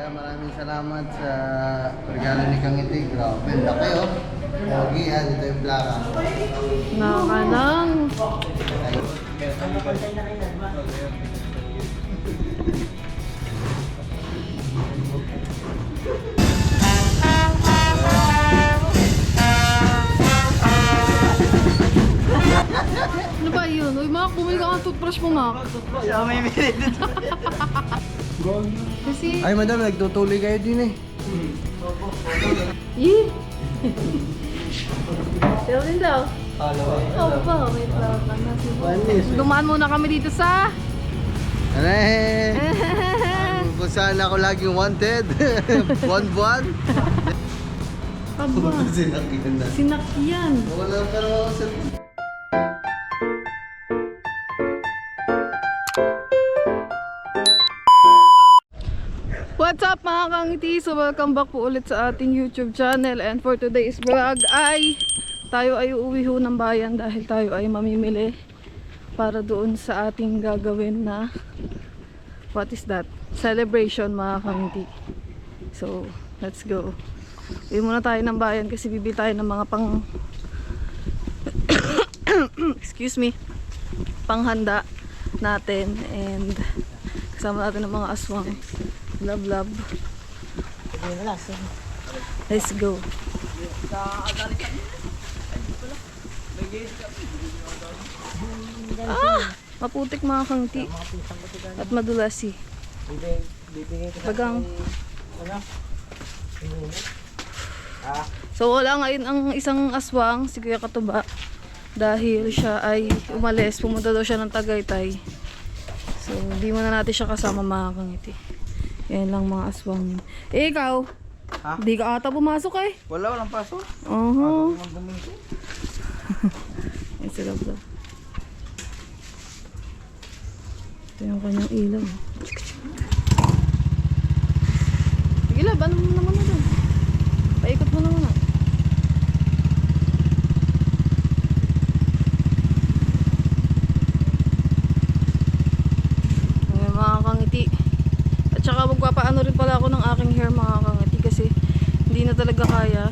Kaya maraming salamat sa regalo ni Kang Iti. Grabe, laki oh. Pogi ha, dito yung plaka. Nakalang. Ano ba yun? Uy, Mak, bumili ka ng toothbrush mo, Mak. Siya may minute. Kasi... Ay madam, nagtutuloy kayo din eh. Yee! Pero din daw. Hello. Oh, pa, wait lang. Dumaan muna kami dito sa... Ano eh? Kung saan ako laging wanted. Buwan-buwan. Aba, Sinakyan na. sinakyan. Wala pa naman ako sa... What's up mga kangiti? So welcome back po ulit sa ating YouTube channel. And for today's vlog ay tayo ay uuwi ho ng bayan dahil tayo ay mamimili para doon sa ating gagawin na what is that? Celebration mga kangiti. So let's go. Uwi muna tayo ng bayan kasi bibili tayo ng mga pang excuse me, panghanda natin and kasama natin ng mga aswang. Love, love. Let's go. Ah! Maputik mga kangti. At madulasi. Bagang. So wala ngayon ang isang aswang, si Kuya Katuba. Dahil siya ay umalis, pumunta daw siya ng Tagaytay. So hindi mo na natin siya kasama mga kangiti. Yan lang mga aswang. Eh ikaw? Ha? Di ka ata pumasok eh. Walang pasok. Oo. Mag-gumising. Yan sila bro. Ito yung kanyang ilaw. Sige lang, ano mo naman na doon? Paikot mo naman na. Ayan mga kangiti. At saka magpapaano rin pala ako ng aking hair mga kangiti kasi hindi na talaga kaya.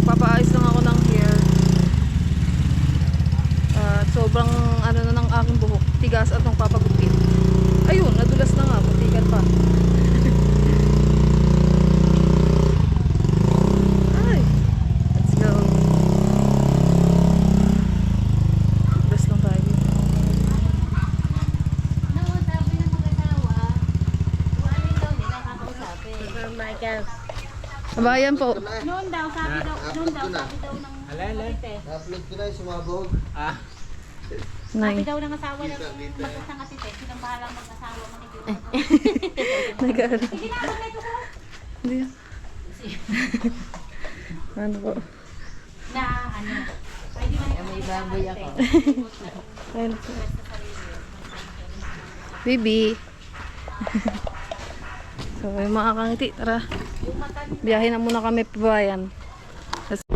Magpapaayos lang ako ng hair. At sobrang ano na ng aking buhok. Tigas at nang papagupit. Ayun, nadulas na nga. Putikan pa. Ay, let's go. Dulas lang tayo. Kabayan po. Noon daw, sabi daw ng Na-upload ko na yung sumabog. sabi Nay. daw ng asawa ng mag-asang atite, silang bahalang mag-asawa manigil. Nag-aaral. Hindi na ako may tuko Hindi. Ano po? na ano. Pwede man may baboy ako. Ayun po. Baby. So, yung mga kangiti, tara. Biyahe na muna kami pabayan. Let's go.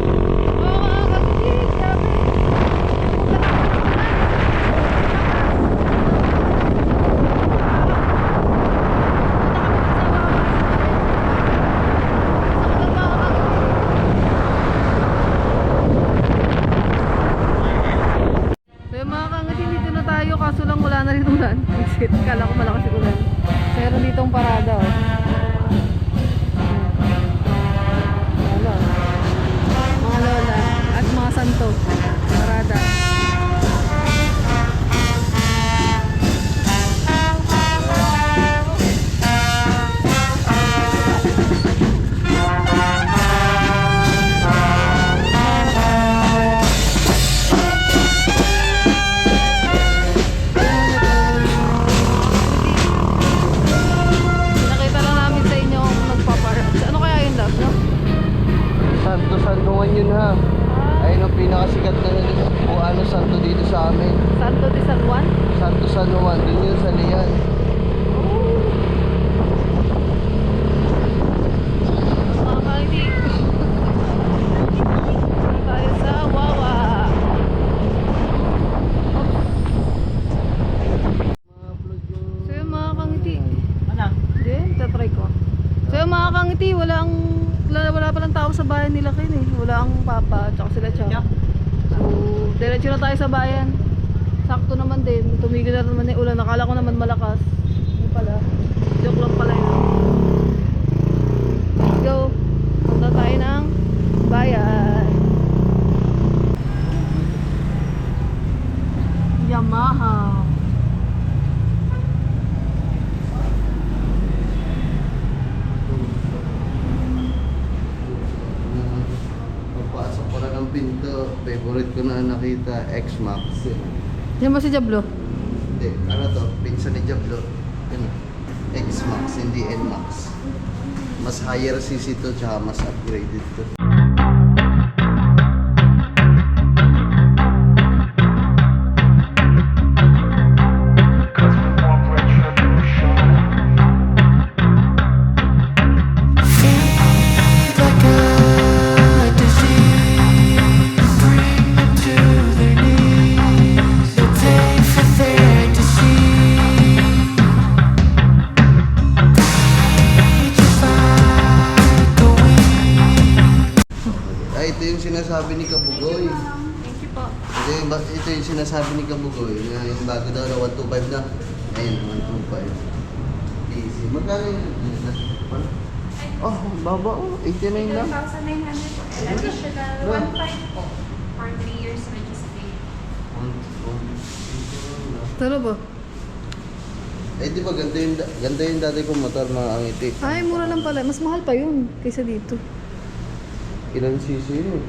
So yung mga kangiti, dito na tayo kaso lang wala na rin ulan. Kala ko malakas yung ulan. Meron ditong parada oh. Wala. Mga lola at mga santo. Parada. Nakita lang namin sa inyo kung nagpaparada. Ano kaya yung love, no? Santo-santungan yun ha. Ayun ang pinakasikat na buwan mga kangiti, wala palang tao sa bayan nila Ken eh. Wala ang papa, tsaka sila Chak. So, diretso na tayo sa bayan. Sakto naman din. Tumigil na naman yung ulan. Nakala ko naman malakas. Hindi pala. Joke lang pala yun. Let's go. Punta tayo ng bayan. Yamaha. Pagpasok ko na ng pinto, favorite ko na nakita, X-Max. Yan ba si Jablo? Hindi, ano to, pinsan ni Jablo. Ano? X-Max, hindi N-Max. Mas higher CC to, tsaka mas upgraded to. Ay, ito yung sinasabi ni Kabugoy. Thank you po. Ito yung sinasabi ni Kabugoy na yung bago daw na 125 na. Ayun, 125. Easy. Magkano yun? Oh, baba oh. 89 lang. 2,900. Additional 1,500 po. For 3 years registry. Tara ba? Eh di ba ganda yung dati kong motor mga angiti. Ay, mura lang pala. Mas mahal pa yun kaysa dito. Ilan cc yun?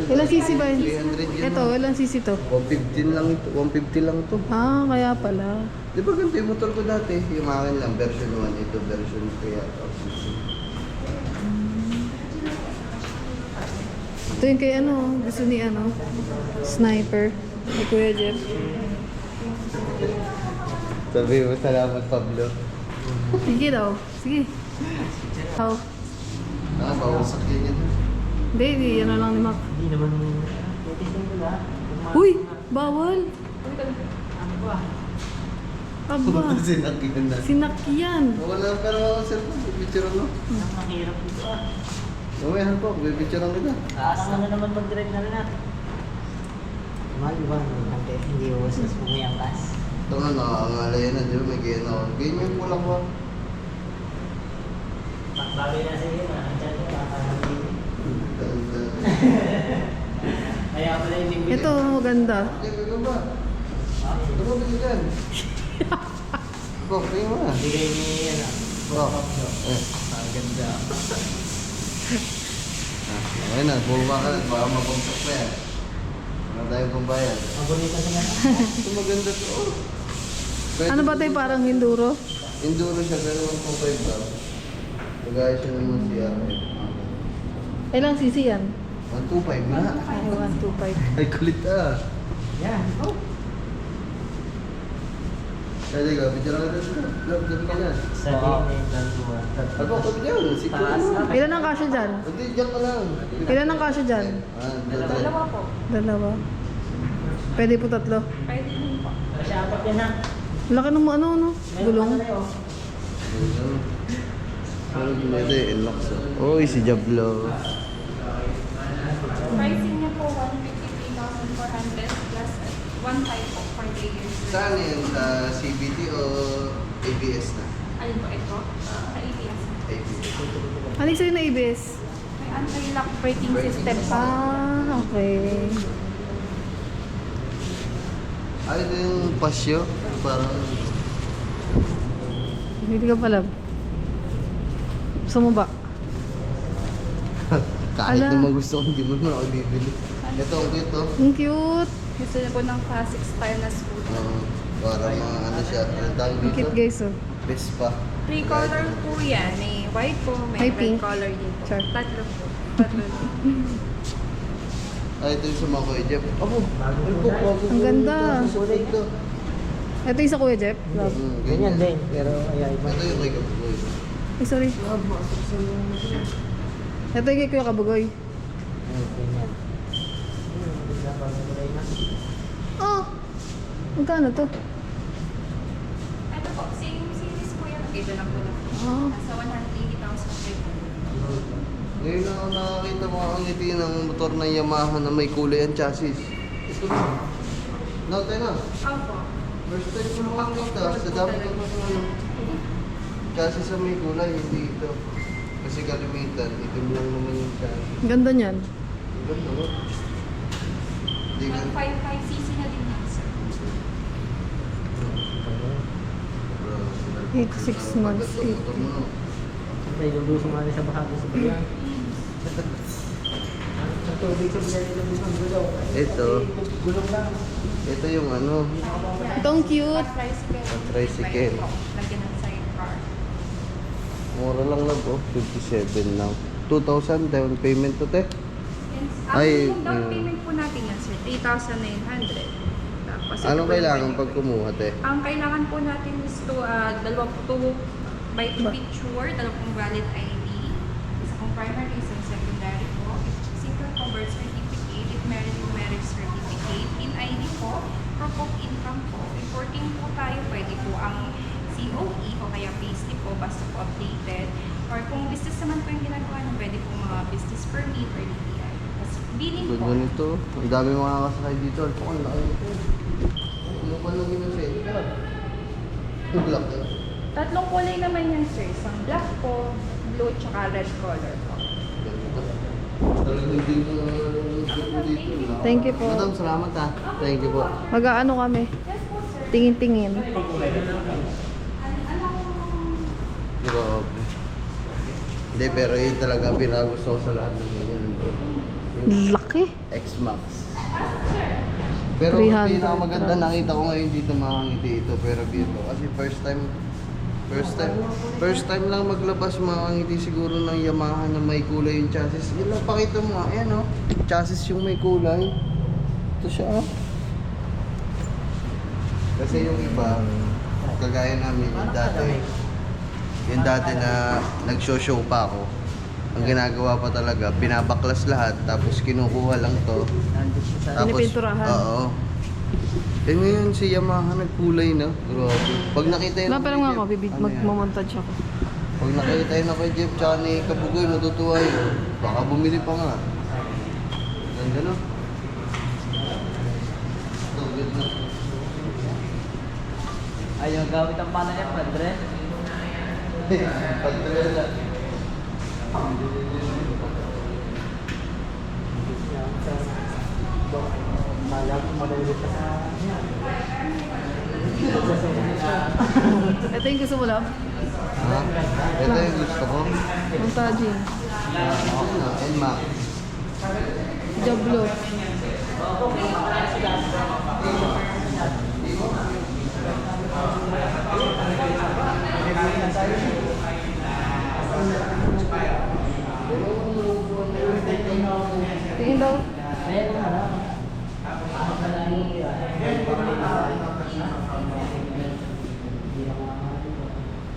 Ilang cc ba yun? 300 yun. Ito, ilang cc to? 150 lang ito. 150 lang to. Ah, kaya pala. Di ba ganito yung motor ko dati? Yung akin lang, version 1. Ito version 3 at cc. Ito yung kay ano, gusto ni ano, Sniper. Ni Kuya Jeff. Sabi mo, salamat Pablo. Sige daw. Sige. How? Bawasak yun yun. Hindi, ano lang ni Mac. Hindi naman titising ko ba? Uy! Bawal! Aba, Sinakyan na. sinakyan. Wala pero cellphone, picture mo. Mahirap dito ah. Mamayahan po, picture lang kita. Taas na naman mag-drive na rin natin. Mahal ba? Hindi usas kung may angkas. Ito nga, nakakangalayan na, di ba? May ganyan ako. Ganyan yung kulang ko. Bagay na sige na. Andiyan ko kakalamin. Kaya pala yung bibili. Ito, maganda. Diyan ka ba? Ito mo bigyan. Tingin mo na. Bigay ni ano. Ang ganda. Okay na, bumaba ka na. Baka mabagsak pa yan. Wala tayong pambayad. Mabunita siya nga. Ito maganda to. Oh. Ano ba tayo parang Enduro? Enduro siya, pero 125 daw. Magaya siya naman CR. Ilang cc yan? 125 na. Ay, 125. Ay, kulit ah. Yan. Oh. Kaya ka, picture lang ito. Love, gabi ka na. Sabihin na yung gantuan. Ako, kami dyan. Sikuro Taas mo. na. Ilan ang kasya dyan? Hindi, dyan ka lang. Ilan ang kasya dyan? Dalawa po. Dalawa. Pwede po tatlo. Pwede din po. Kasi apat yan ha. Laki ng ano, gulong. Ano ginagawa yung Enlox? Uy, si Jablo. Pricing niya po 153,400 plus 1,500 po for 3 years. Saan yan? Sa CBT o ABS na? Alin po ito? Sa ABS. ABS. Ano yung sa'yo na ABS? May anti-lock braking system po. Ah, okay. Ay, ito yung pasyo. Parang... Hindi ka pala. Gusto mo ba? Kahit Ala. naman gusto ko, hindi mo na ako bibili. Ito, ang cute to. Ang cute. Gusto niya po ng classic style na scooter. Para mga ano siya. Ang tawag Ang dito? cute guys, oh. Vespa. 3 color po yan. May white po, may May red pink. color din po. Char. Tatlo po. Tatlo din. Ay, ito yung sa mga Kuya Jeff. Ako, Ang ganda. Susunod to. Ito yung sa Kuya Jeff. Love. Ganyan din. Pero ayaw iba. Ito yung kay Kabugoy. Ay, sorry. Ito yung kay Kuya Kabugoy. Ganyan. Bigla pa magulay na. Oh! Magkano to? Ito po, same series po yan. Ito na po lang. Oh. Nasa 180,000 Ngayon na ako nakakita mga ngiti ng motor ng Yamaha na may kulay ang chassis. Ito na. Natin na. Opo. First time ko lang makita. Sa dami ko yung chassis sa may kulay, hindi ito. Kasi kalimitan, itim lang naman yung chassis. Ganda niyan. Ang ganda mo. Hindi Mag ka. 55cc na din yan, sir. 6 months, 8. May lulusong nga sa bahagi sa bayan. Ang tubig sa bayan nila dito ang gulaw. Ito. Gulong lang. Ito yung ano, Itong cute. Tricycle. Tricycle. Lagyan ng sidecar. mura lang lang oh, 57 lang. 2,000 down payment to te. Yes. Ay, Ang down mm. payment po natin yan, sir, 3,900. Tapos, ito Anong po kailangan yung- pag kumuha te? Ang kailangan po natin is to, by picture, dalawang valid ID, isa pong primary, isang secondary po, single po birth certificate, if meron yung marriage certificate, in ID po, proof of income po, reporting po tayo, pwede po ang COE o kaya payslip po, basta po updated, or kung business naman po yung ginagawa nyo, pwede po mga business permit or DTI. Tapos billing po. Ganda nito. Ang dami mga kasakay dito. Ito ang laki nito. Ano pa lang ginasensya? Ang laki. Tatlong kulay naman yan, sir. Isang black po, blue, tsaka red color po. Ganda. Talagang din dito. Thank you po. Madam, salamat ha. Thank you po. Mag-aano kami? Tingin-tingin. Grabe. Hindi, pero yun talaga pinagusto ko sa lahat ng ganyan. Laki. X-Max. Pero 300 pinakamaganda nakita ko ngayon dito mga ngiti ito. Pero dito kasi first time lang maglabas mga ngiti siguro ng Yamaha na may kulay yung chassis. Yun lang pakita mo nga. Ayan o. Chassis yung may kulay. Ito siya o. Kasi yung iba, kagaya namin yung dati na nag-show pa ako. Ang ginagawa pa talaga, pinabaklas lahat, tapos kinukuha lang to. Nandito siya sa... Tapos, Pinipinturahan. oo. Eh ngayon si Yamaha nagkulay na. Grabe. Pag nakita yun... Nga, pero nga ako, Ano yan? magmamontage ako. Pag nakita yun ako kay Jeff tsaka ni Kabugoy, matutuwa yun. Baka bumili pa nga. Ganda no? Ito, good na. Ayaw gamit ang pala niya, padre. Pagdala. Madali pa sa... Ito yung gusto mo lang? Ha? Ito yung gusto ko. Montaging. Okay na, NMAX. Jablo. Tingin daw. Ayan ang harap.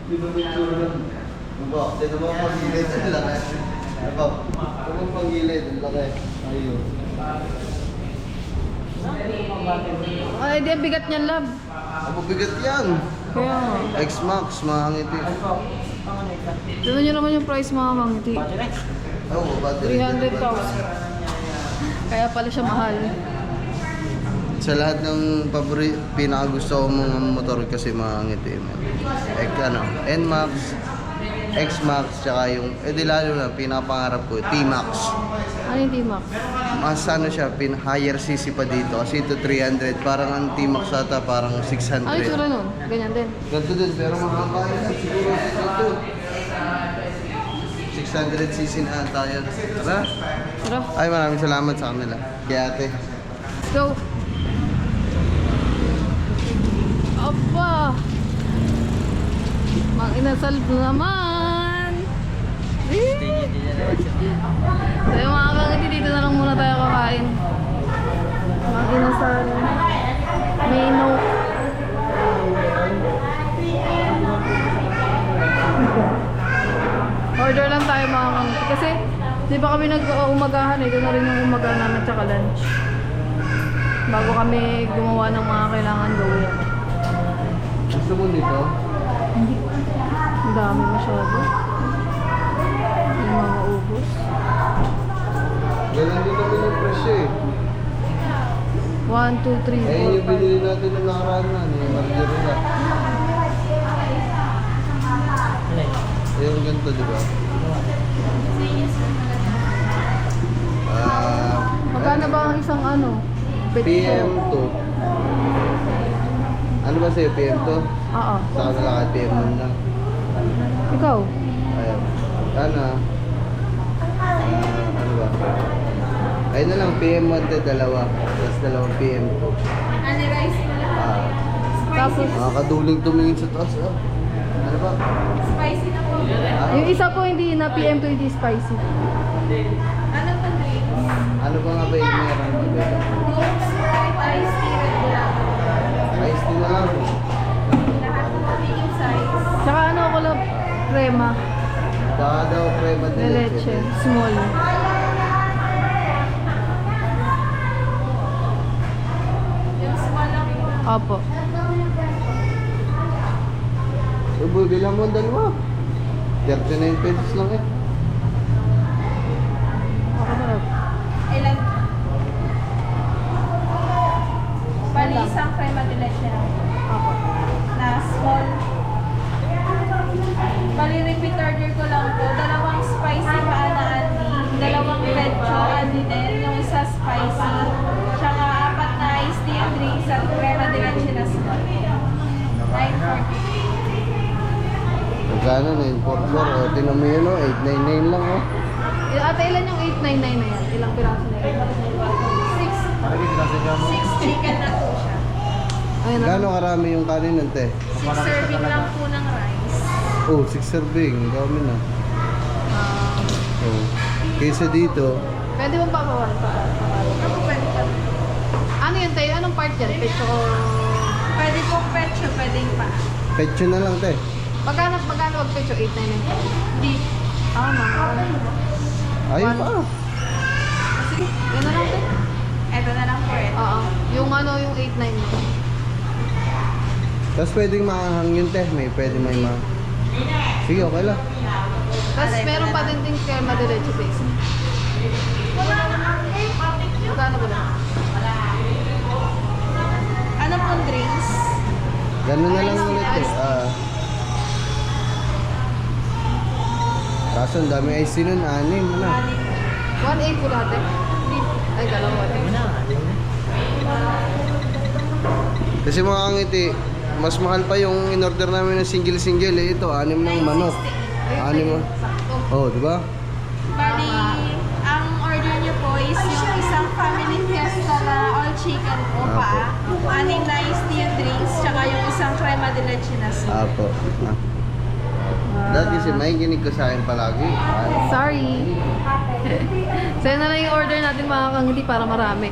Di ba may tsura lang? Diba? Dito mo pag-gilid, ang laki. Diba? Ito mo pag-gilid, ang laki. Ayun. Ay, di bigat niyan, lab. Ako bigat yan. Kaya nga. X-Max, mahangiti. Tignan nyo naman yung price mga mangiti. Oo, battery. 300,000. Kaya pala siya mahal. Sa lahat ng pinakagusto ko mga motor kasi mahangiti. NMAX, X-Max, tsaka yung, di lalo na, pinakapangarap ko, T-Max. Ano yung T-Max? Mas ano siya, higher CC pa dito. Kasi ito 300, parang ang T-Max ata, parang 600. Ano yung tsura nun? Ganyan din. Ganito din, pero mahaba yun siguro dito. 600cc na ata yun. Tara. Tara, Ay, maraming salamat sa kanila. Kaya ate. let's go. Aba! Mang inasal naman! Eh! So yung mga kangiti, dito na lang muna tayo kakain. Mang inasal. May no. Order lang tayo mga kangiti. Kasi di ba kami nag-umagahan eh. Doon na rin yung umaga namin tsaka lunch. Bago kami gumawa ng mga kailangan gawin. Gusto mo dito? Ang dami masyado. Tapos, Ganun din naman yung presyo eh. 1, 2, 3, Eh, yung 4, 5. binili natin ng nakaraan na, yung margarita. Yung ganito, di ba? Magkano ba ang isang ano? PM2. Ano ba sa'yo, PM2? Oo. Sa kanila ka PM1 lang. Ikaw? Ayun. Sana. Ano ba? Ayun na lang, PM1 to dalawa. Tapos dalawang PM2. Ano rice mo lang? Tapos, Nakakaduling tumingin sa taas. Ah. Ano ba? Spicy na po. Ah, yung isa po hindi na PM2 hindi spicy. Anong drinks? ano ba nga ba yung meron? Coke, Sprite, iced tea, Red Bull. Ice tea na lang. Lahat ng king size. Tsaka ano ako lang, crema, Baka daw crema de de leche, small. Yung small lang po. Opo. Uy, bilang mo ang dalawa. 39 pesos lang eh. Ako na. Ilan? Bali, isang crema de leche lang po. Opo. Na small. Bali, repeat order ko lang po. Dalawang spicy paana-ani. Dalawang pecho ani din. Yung isa spicy. Tsaka apat na iced tea and drinks at crema de leche na small. 940. Magkano na yun? 44. O, tinan mo yun o. 899 lang o. Ate, ilan yung 899 na yan? Ilang piraso na yan? 6 chicken na po siya. Ayun na. Gano'ng karami yung kanin nun, te? 6 serving lang po ng rice. Oh, 6 serving. Dami na. Oh. Kaysa dito, Pwede mo pa bawal pa? Ano po pwede pa? Ano yun tayo? Anong part yan? Pecho o... Pwede po pecho, pwedeng pa. pecho na lang, te. Magkano wag pecho? 899? Di. Ah, mahal. Ayun One. pa. Sige, yun na lang tayo. Eto na lang po eh. Oo. Yung ano, yung 899. Tapos pwedeng maanghang yun, te. Pwede may ma... Sige, okay lang. Tapos meron pa din din crema de leche base. Magkano ba na? Ano pong drinks? Ganun na lang ulit eh. Kaso ang dami ice tea nun, 6. Ano? 1.8 po lahat eh. Ay, dalawa din. Kasi mga kangiti, mas mahal pa yung in-order namin ng single-single eh. Ito, 6 ng manok. 6 mo. Sakto. Oh, di ba? Bali, ang order niyo po is yung isang family fiesta na all chicken po pa. 6 na iced tea and drinks, tsaka yung isang crema de leche na soup. Apo. Ah. Dati kasi may ginig ko sa akin palagi. Sorry. So, yun na lang yung order natin mga kangiti para marami.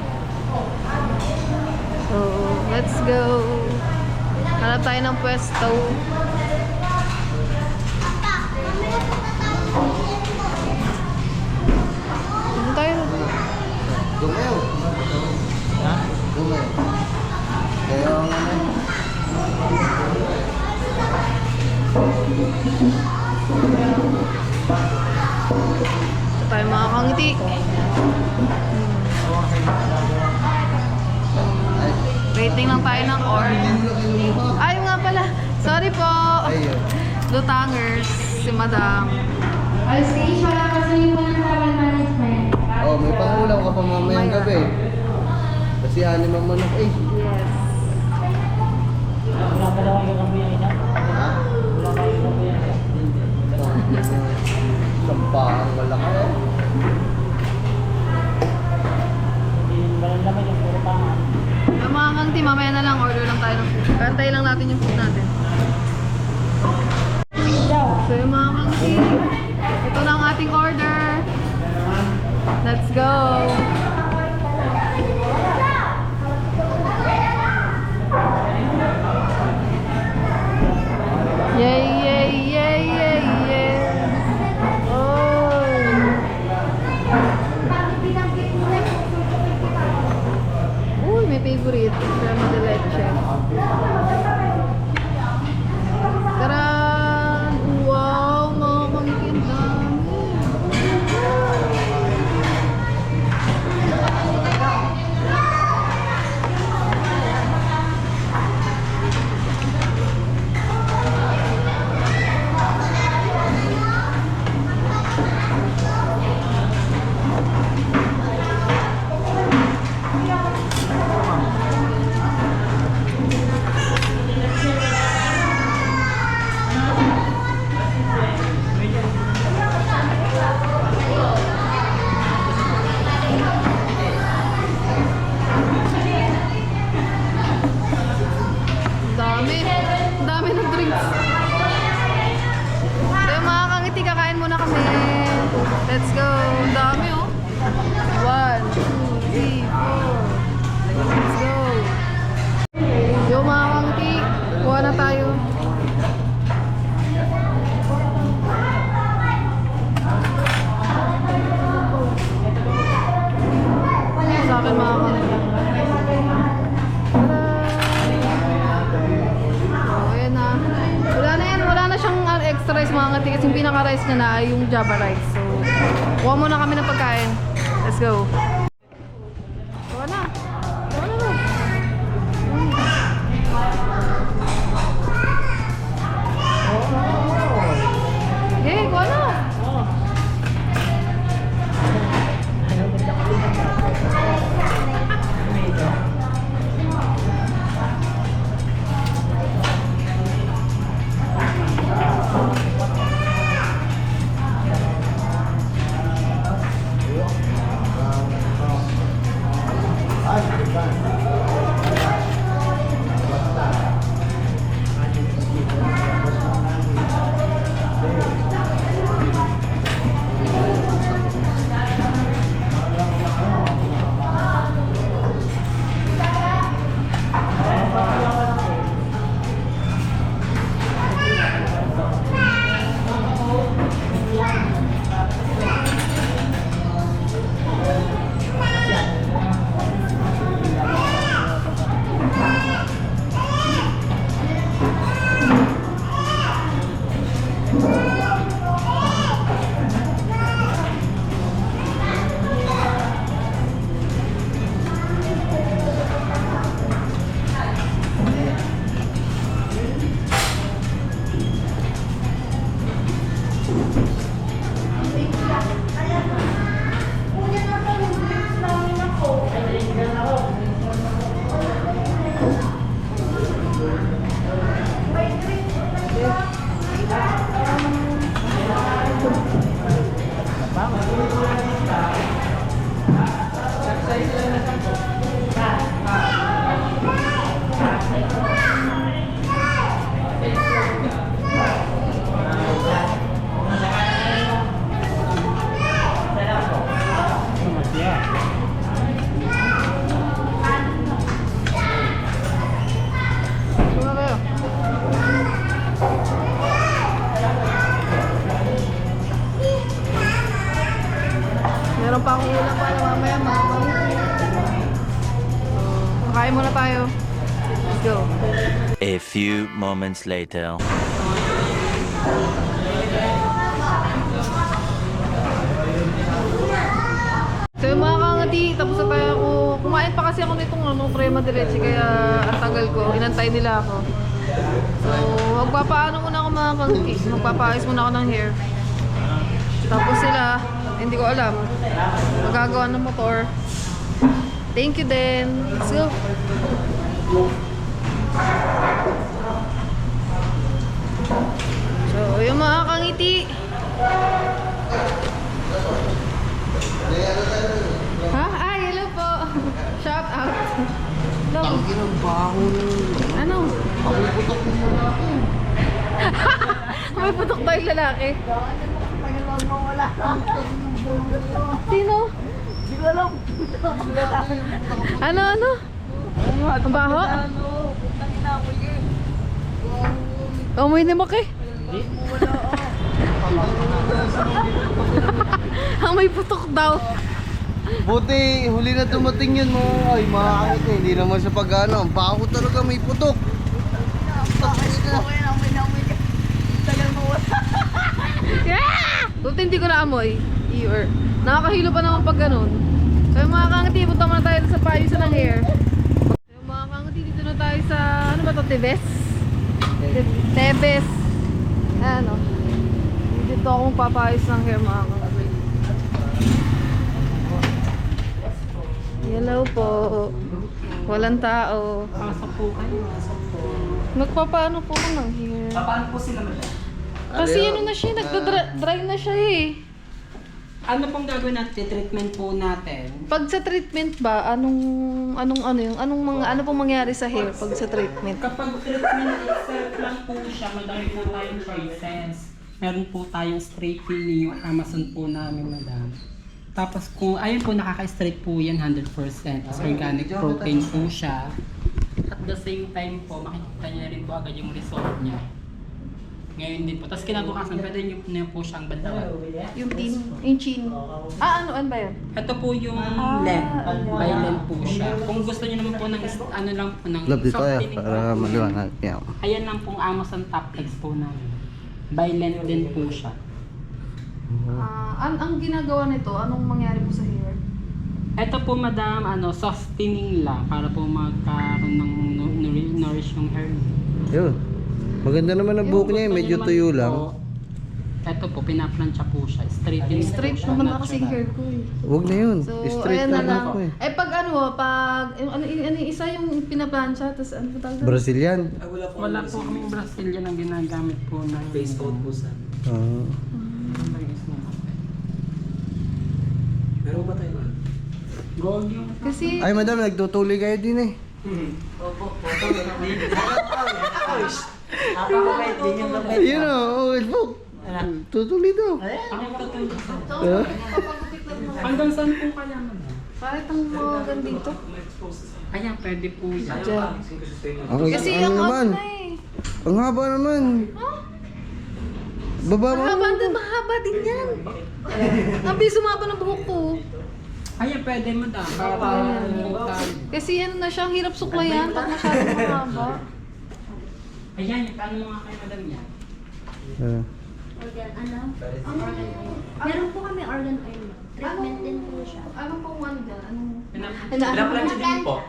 So, let's go. Hanap tayo ng pwesto. Doon tayo. Dumayo. Ha? Dumayo. Kaya ang ano. Ito tayo mga kangiti. Waiting lang tayo ng order. Ay, nga pala. Sorry po. Ayun. Lutangers, si Madam. Oh, may pangulam ka pa mamayang gabi. Kasi 6 ang manok eh. Yes. Wala pa daw yung kamoy ang ina. Ha? Wala pa yung kamoy ang ina. Sampahang malaki eh. Hindi ba lang naman yung puro pangan. Yung mga kangti, mamaya na lang order lang tayo ng food. Kantay lang natin yung food natin. So yung mga kangti, ito na ang ating order. Let's go! Yay, yay, yay, yay, yay! Oh! Uy, may favorite. Crema de leche. Taran! Wow, mga kangkin dami. Ngiti, kakain muna kami. Let's go. Ang dami oh. 1, 2, 3, 4. Let's go. Yo mga kangiti, kuha na tayo. Sa akin mga kangiti. Oh, ayan na. Wala na yan, wala na siyang extra rice mga kangiti kasi yung pinaka-rice niya na ay yung Java rice. So, kuha muna kami ng pagkain. Let's go. Kuha na. Kuha na ba? Okay, kuha na. Kuha kayo. Meron pa akong ulam para mamaya mga kakain muna tayo. Let's go. A few moments later. So yung mga kangati, tapos na tayo ako. Kumain pa kasi ako nitong crema de leche kaya ang tagal ko. Inantay nila ako. So magpapaano muna ako mga kangati. Magpapaayos muna ako ng hair. Tapos sila, hindi ko alam. Magagawa ng motor. Thank you din. Let's go. So yung mga kangiti. Ha? Ay, hello po. Shout out. Hello. Tangin ang baho nun. Ano? Pakiputok mo muna ako. May putok tayong lalaki. Sino? Hindi ko alam. Ano? Ang baho? Amoy ni Mak eh. Ang may putok daw. Buti, huli na dumating yun mo. Ay, makakit eh. Hindi naman sa pag-ano. Ang baho talaga, may putok. Yeah! Buti hindi ko naamoy. Ear. Nakakahilo pa naman pag ganun. So yung mga kangati, punta muna tayo sa payusan ng hair. So, yung mga kangati, dito na tayo sa, ano ba to, Tebes? Tebes. Ano? Dito ako magpapayos ng hair mga kangati. Hello po. Walang tao. Pasok po kayo. Pasok po. Nagpapaano po ko ng hair? Paano po sila madam? Kasi ano na siya, nagda-dry na siya eh. Ano pong gagawin natin? Treatment po natin. Pag sa treatment ba, ano pong mangyari sa hair pag sa treatment? Kapag treatment itself lang po siya, madami po tayong choices. meron po tayong straightening yung Amazon po namin, madam. Tapos kung ayun po, nakaka-straight po yan 100%. Tapos organic protein po siya. At the same time po, makikita niya rin po agad yung result niya. Ngayon din po. Tapos kinabukasan, pwede niyo na po siyang bantawan. Yung chin. Ano ba yun? Ito po yung length. By length po siya. Kung gusto niyo naman po ng ano lang po, ng Love dito tayo softening para po. maliwanag. Yeah. Ayan lang pong Amazon top legs po namin. By length din po siya. Ang ginagawa nito, anong mangyari po sa hair? Ito po madam, softening lang para po magkaroon ng nourish yung hair. Yun. Maganda naman ang buhok niya, medyo tuyo lang. Ito po, pinaplansya po siya. Straighten Straight po siya. naman na kasi natural. hair ko eh. Huwag na yun. So, Straight ayan na lang lang. ako eh. Pag ano, isa yung pinaplansya, tapos ano po tawag doon? Brazilian. Wala po kaming Brazilian ang ginagamit po ng face coat po sa. Ah. Meron ba tayo ba? Gold yung Kasi, Ay madam, nagtutuloy kayo din eh. Opo. Napakabait din yung babait. Ayun o, Facebook. Tutuloy daw. Ah? hanggang saan po kaya madam? bakit ang mga gandito? Kaya pwede po yan. Diyan. Kasi ano ang naman? na eh. Ang haba naman. Baba mo. Mahaba din yan. Ang bilis sumaba ng buhok ko. Kaya pwede madam. Para tayo. Kasi ano na siya, ang hirap suklayan pag masyadong mahaba. Ayan, paano mga kayo madam yan? Ah. Organ, meron po kami organ oil. Treatment din po siya. Anong pong one dyan? Anong... Pinaplansya din po.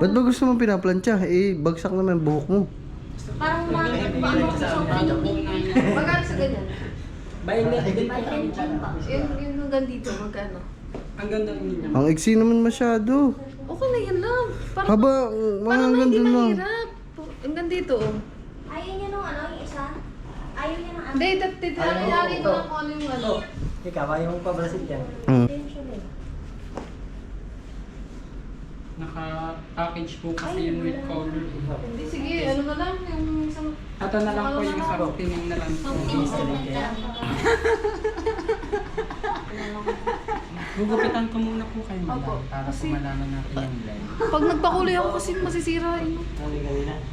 Ba't ba gusto mong pinaplansya? Eh, bagsak naman ang buhok mo. Parang paano sa Magkano sa ganyan? By length din po By kami length dyan. po. Yung hanggang dito, magkano? Ang ganda rin niya. Ang iksi naman masyado. Okay na yan lang. Parang, Haba, mga parang hanggang hindi dun lang. mahirap. Hanggang dito, oh. Ayaw niya nung yung isa? Ayaw niya nung Hindi, titiyari ko lang kung ano yung ano. Ikaw, ayaw mo pa Brazilian. Eventually. Naka-package po kasi yun with color. Hindi, sige, ano na lang, yung isang... Ito na lang po yung softening na lang po. Gugupitan ko muna po kayo madam para po malaman natin yung blend. Pag nagpakulay ako kasi masisira eh.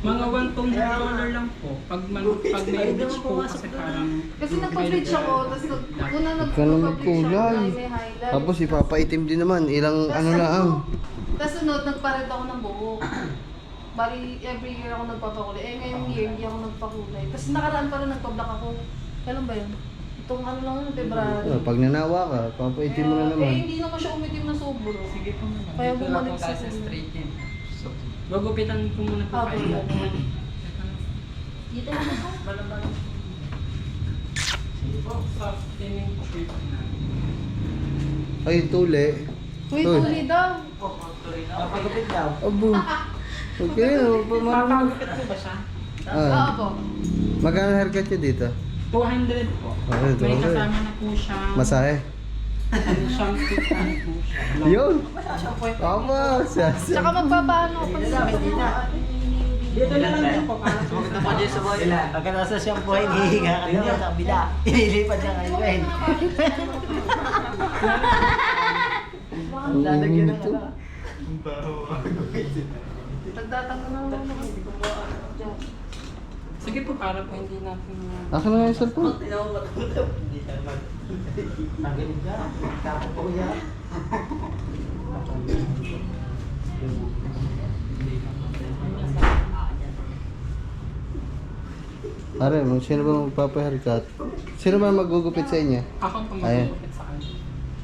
Mga one tone hair color lang po. Pag may bleach po kasi parang... Kasi nagpa-bleach ako, tapos una Huwag ka na nagpa-bleach ako, magkulay. may highlight. Tapos ipapaitim din naman. Ilang ano lang. Tapos sunod, nagparet ako ng buhok. Bali, every year ako nagpapakulay. Eh, ngayong year, hindi ako nagpakulay. Tapos nakaraan pa rin nagpa-black ako. Kailan ba yun? Itong ano lang yun, February. Pag nanawa ka, papaitim mo na Eh, naman. hindi naman siya umitim na sobro. Sige po muna. Kaya Dito lang po bumalik tayo sa sa kulay. straighten. Gugupitan ko muna po Ah, kayo. okay. Dito na po. Sige po, softening shape na. Ay, tuli. Uy, Uy. tuli daw. Napagupit daw. Abo. Okay, Papagupit po ba siya? Oo po. Magkano haircut niya dito? 200 po. Okay, May 200. kasama na po siya. Masahe. Shampoo po siya. Yun. Tama. Tsaka magpapaano ako sa Dito na lang din po para po sa Pagka nasa shampoo, hinihinga ka daw sa kabila. Ililipat siya kayo eh. Lalagyan ng ano. Nagtatanggal na lang ako. Sige po, para po hindi natin... Akin na nga yung cellphone. Tanggalin ka. Tapos po yan. Pare, sino ba magpapa-haircut? Sino ba magugupit sa inyo? Ako po Ayan. magugupit sa kanya.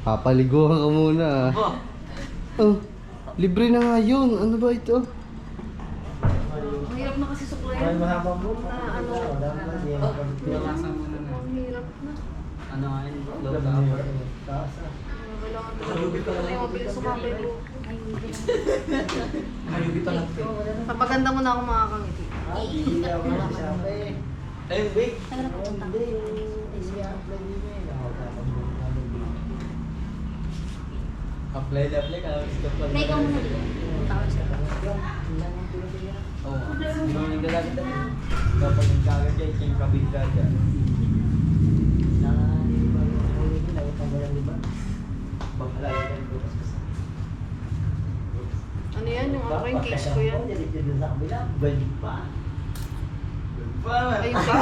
Papaliguan ka muna. Oh, libre na nga yun. Ano ba ito? Mahirap na kasi May suklayan. mahabang mo. Na ano. Pilasan muna na. Ang hirap na. Ano nga yun? Kailangan talaga. Mabilis sumabay ko. Ayubi pa lang. Papaganda mo na ako makakangiti. Ayun, wait. Tagal na pupunta. Apply ka. May ikaw muna dito. Tapos ka pa. Oo. Hindi mo nang galagad. Kapag nagkagad dyan, yung kabig ka dyan. age ko yan. Diretso dun sa kabila, balik pa. Ayun pa.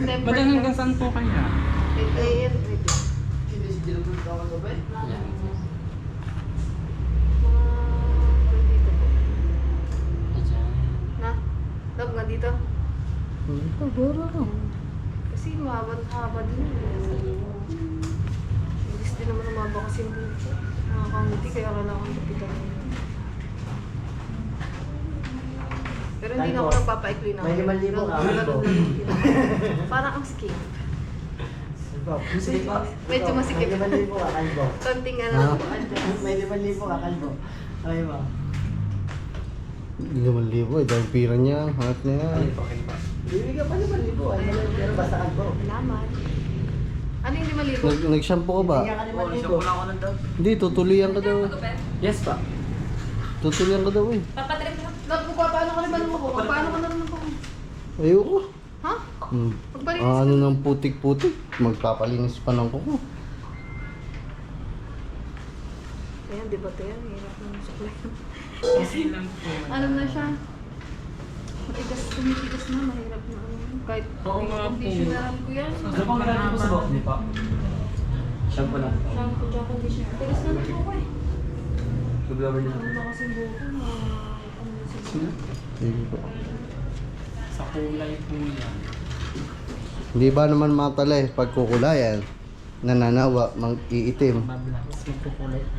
Tempered Madam, hanggang saan po kaya? 8 a.m. Wait lang. Ayan. Mga dito po. Ayan. Na? Love nga dito? Kasi mahaba din. Imbis din naman umaba kasi yung buko. Nakakangiti kaya kailangan kapitan. Pero hindi na ako nagpapaikli na. May 5,000 ka. Parang ang skin. Sige po. Medyo masikip. May 5,000 ka, kalbo. Konting ano. May 5,000 ka, kalbo. Okay ba? 5,000 dahil pira niya, hangat na yan. Bibigyan pa 5,000. Pero basta kalbo. Salamat. Ano yung 5,000? Nag-shampoo ka ba? Bigyan ka 5,000. Hindi, tutulian ka daw. Yes pa. Tutulian ka daw eh. Papatrip mo. Love, paano ka naman ako? Paano ka naman ako? Ayoko. Ha? Pagpalinis Ano ng putik-putik, magpapalinis pa ng kuko. Ayan, di ba ito yan? Hirap ng supply. Easy lang po. Alam na siya. Matigas, tumitigas na, mahirap na. Kahit Oo nga po. conditioneran ko yan. Ano pang ginagawa mo sa box, di pa? Shampoo lang. Shampoo tsaka conditioner. Tigas na lang ako eh. Sublower niya. Ano na kasi buko na ano na siguro. Sige po. Sa kulay po yan. Hindi ba naman matala eh, pag kukulayan, nananawa, mag-iitim. Mablas, magkukulay po.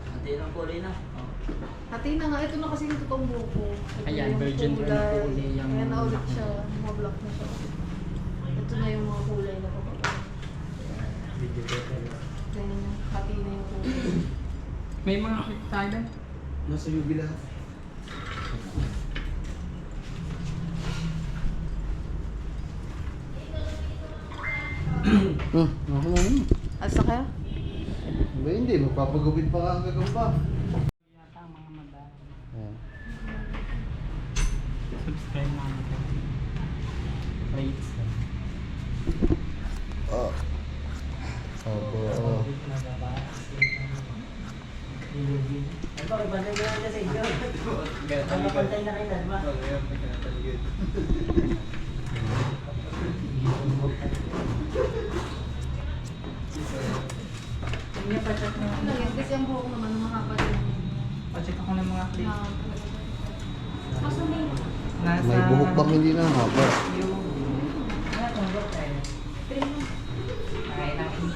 Hati ng kulay na. Hati na nga, ito na kasi yung totoong buko. Ito Ayan, yung virgin kulay. brown na kulay yung Kaya naulit nakita. siya, mablock na siya. Ito na yung mga kulay na papagawa. Ganyan yung hati na yung kulay. May mga clip tayo. Nasa UV lahat. Ako na yun. Asa kaya? Ba hindi, magpapagupit pa nga ang gagamba. Yata ang mga madami. Ayan. Subscribe namin po. Rates. Oh. Opo, oh. Ano ba, ibantay ko lang sa inyo. Nakapantay na kayo, di ba? Hindi pa check na. Ano yan? Kasi ang buhok naman, mahaba din. Pa-check ako ng mga clip. Kaso may Nasa... May buhok bang hindi na haba? Yung... Ano itong buhok tayo? Ay, nakin.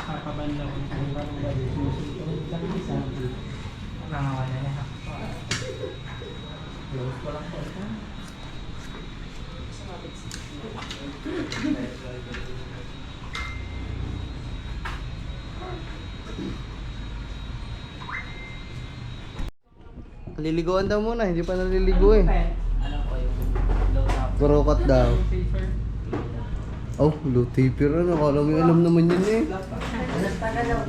Papabanda ko. Ang bagong balik. Ang isa. Nangawala niya. Close ko lang po ito. Liliguan daw muna, hindi pa naliligo eh. Ano po yung low top? Kurokot daw. Paper. Oh, low taper ano, akala mo alam naman yun eh. Basta ka daw.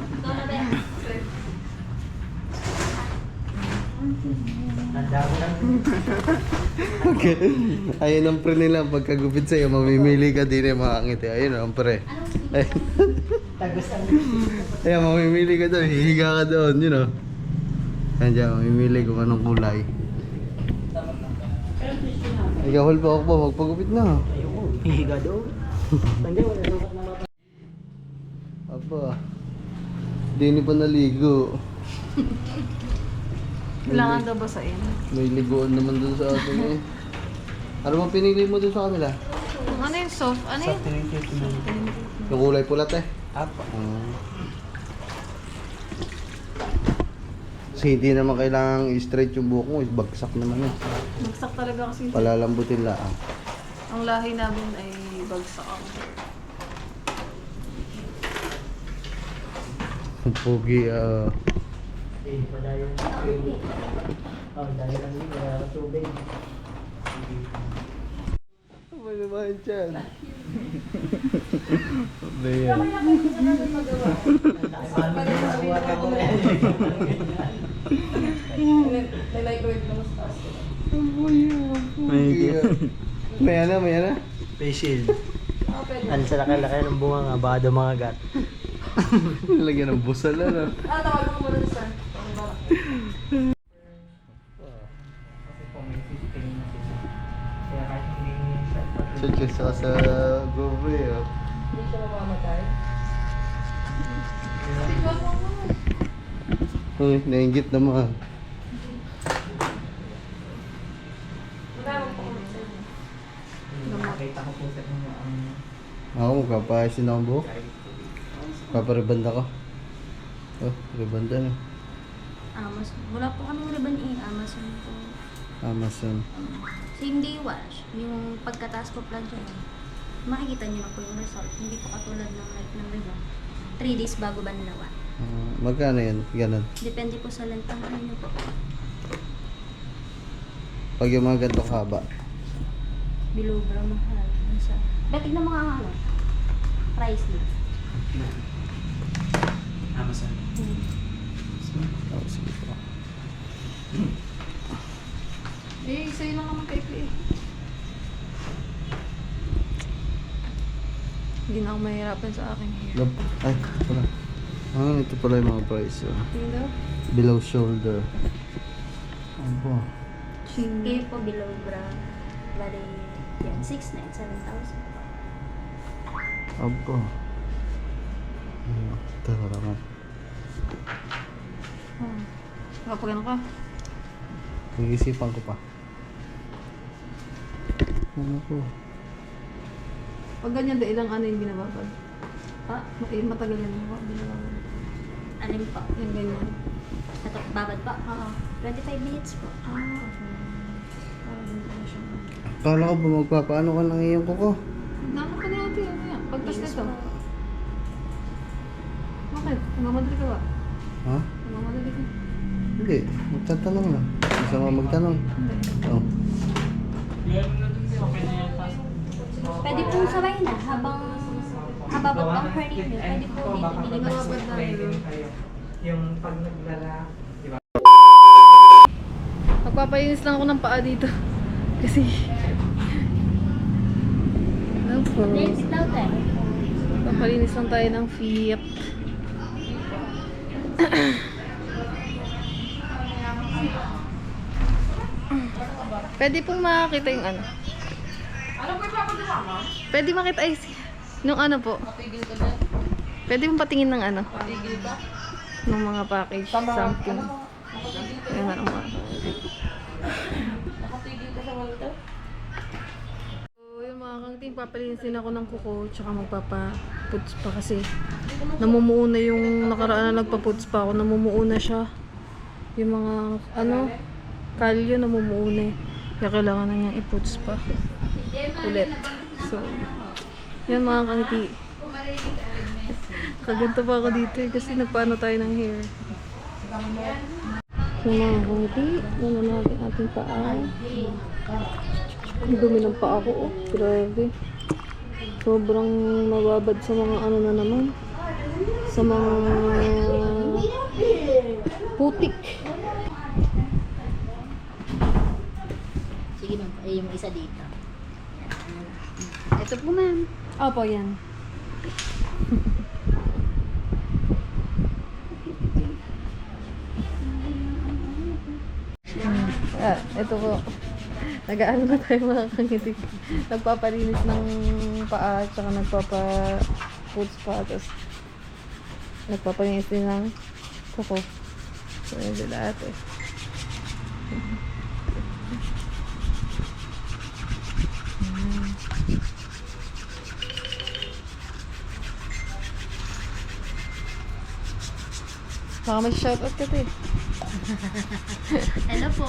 Tanda ko lang. Okay. Ayun ang pre nila, pagkagupit sa'yo, mamimili ka din eh, makangiti. Ayun ang pre. Ayun. Tagos ang... Ayan, mamimili ka doon, hihiga ka doon, you know. Ayan dyan, mamimili kung anong kulay. Ikaw, hol pa ako po, magpagupit na. Ayoko, hihiga doon. Hindi, wala sukat na mata. Aba, di pa naligo. kailangan daw basain. May liguan naman doon sa atin eh. Ano bang pinili mo doon sa kanila? Ano yung soft? Ano yun? Yung kulay pulat eh. Apa. Kasi hindi naman kailangang i-straight yung buhok mo, bagsak naman eh. Bagsak talaga kasi. Palalambutin lang. Ang lahi namin ay bagsak ako. Pugi, Eh, padayo. Oh, dahil lang yun, wala akong tubig. Ano naman dyan? Ano yan? May ano? Face shield. Ano sa laki-laki ng bunga nga, baka daw mga gat. Lagyan ng busal ano. Tawagan ko muna sa Kasi po may system na sila. Kaya kahit hindi siya Check ka sa GoPro oh. Hindi siya mamamatay. Uy, nainggit naman. nakita ko po sa inyo ang Ako, magpapaayos din ako buhok. Paparibanda ko. Oh, ribanda na. Amazon. Wala po kami ribbon Amazon po. Amazon. Same day wash. Yung pagkataas po plan dyan. Makikita niyo na po yung result. Hindi po katulad ng like ng ribbon. 3 days bago banlawan. Magkano yan? Ganun. Depende po sa length ng ano po. Pag yung mga ganito haba. Below bra mahal. Ano siya? Pero tignan mo nga ang ano. Price niya. Amazon. Oh, sige po. sa'yo lang naman kay Hindi na ako mahirapan sa aking hair. Love. Ay, wala. Ito pala yung mga price. Oh. Tingin daw? Below shoulder. Abo. Kayo po below bra. Bali, yan. 6,900, 7,000. Abo. Tara naman. Kapag ano ka? Nag-isipan ko pa. Ano po? Pag ganyan, ilang ano yung binababad? Pa? Matagal yan ako binababad. Alin po? Yung ganyan. Ito, babad po? Oo. 25 minutes po. Okay. Parang hindi ko na siya. Kala ko ba magpapaano ka ng iyong kuko? Nakaka pa natin. Ano yan? Pagtas Yes nito. po. Bakit? Namamadali ka ba? Ha? Namamadali ka? Hindi. Magtatanong lang. Gusto mo magtanong? Hindi. Oh. okay na yan. Pwede pong sabay na habang hababot ang hernia nyo. Pwede po dito. Hindi ko Babad na yun. Yung pag naglala, di ba? Magpapainis lang ako ng paa dito. Kasi... Ano po? Next daw tayo. Magpapalinis lang tayo ng feet. Pwede pong makakita yung ano. Pwede makita ay nung ano po. Pwede pong patingin ng ano. Ng mga package. Something. Ayun ano mga. So, yung mga kangting, papalinisin ako ng kuko tsaka magpapaputs pa kasi namumuo na yung nakaraan na nagpaputs pa ako. Namumuo na siya. Yung mga ano kalyo namumuo na eh. Kaya kailangan na niyang iputs pa ulit. So, yan mga kangti. Kaganto pa ako dito eh, kasi nagpaano tayo ng hair. So mga kangti, ano natin ating paa. Ang dumi ng paa ko, oh. Grabe. Sobrang mababad sa mga ano na naman. Sa mga putik. Sige ma'am, ay yung isa dito. Ito po ma'am. Opo, yan. Ito po. Nag-aano na tayo mga kangiti. Nagpapalinis ng paa, tsaka nagpapa-foods pa, tapos nagpapalinis din ng kuko. So, yun din lahat eh. Baka may shoutout ka eh. Hello po.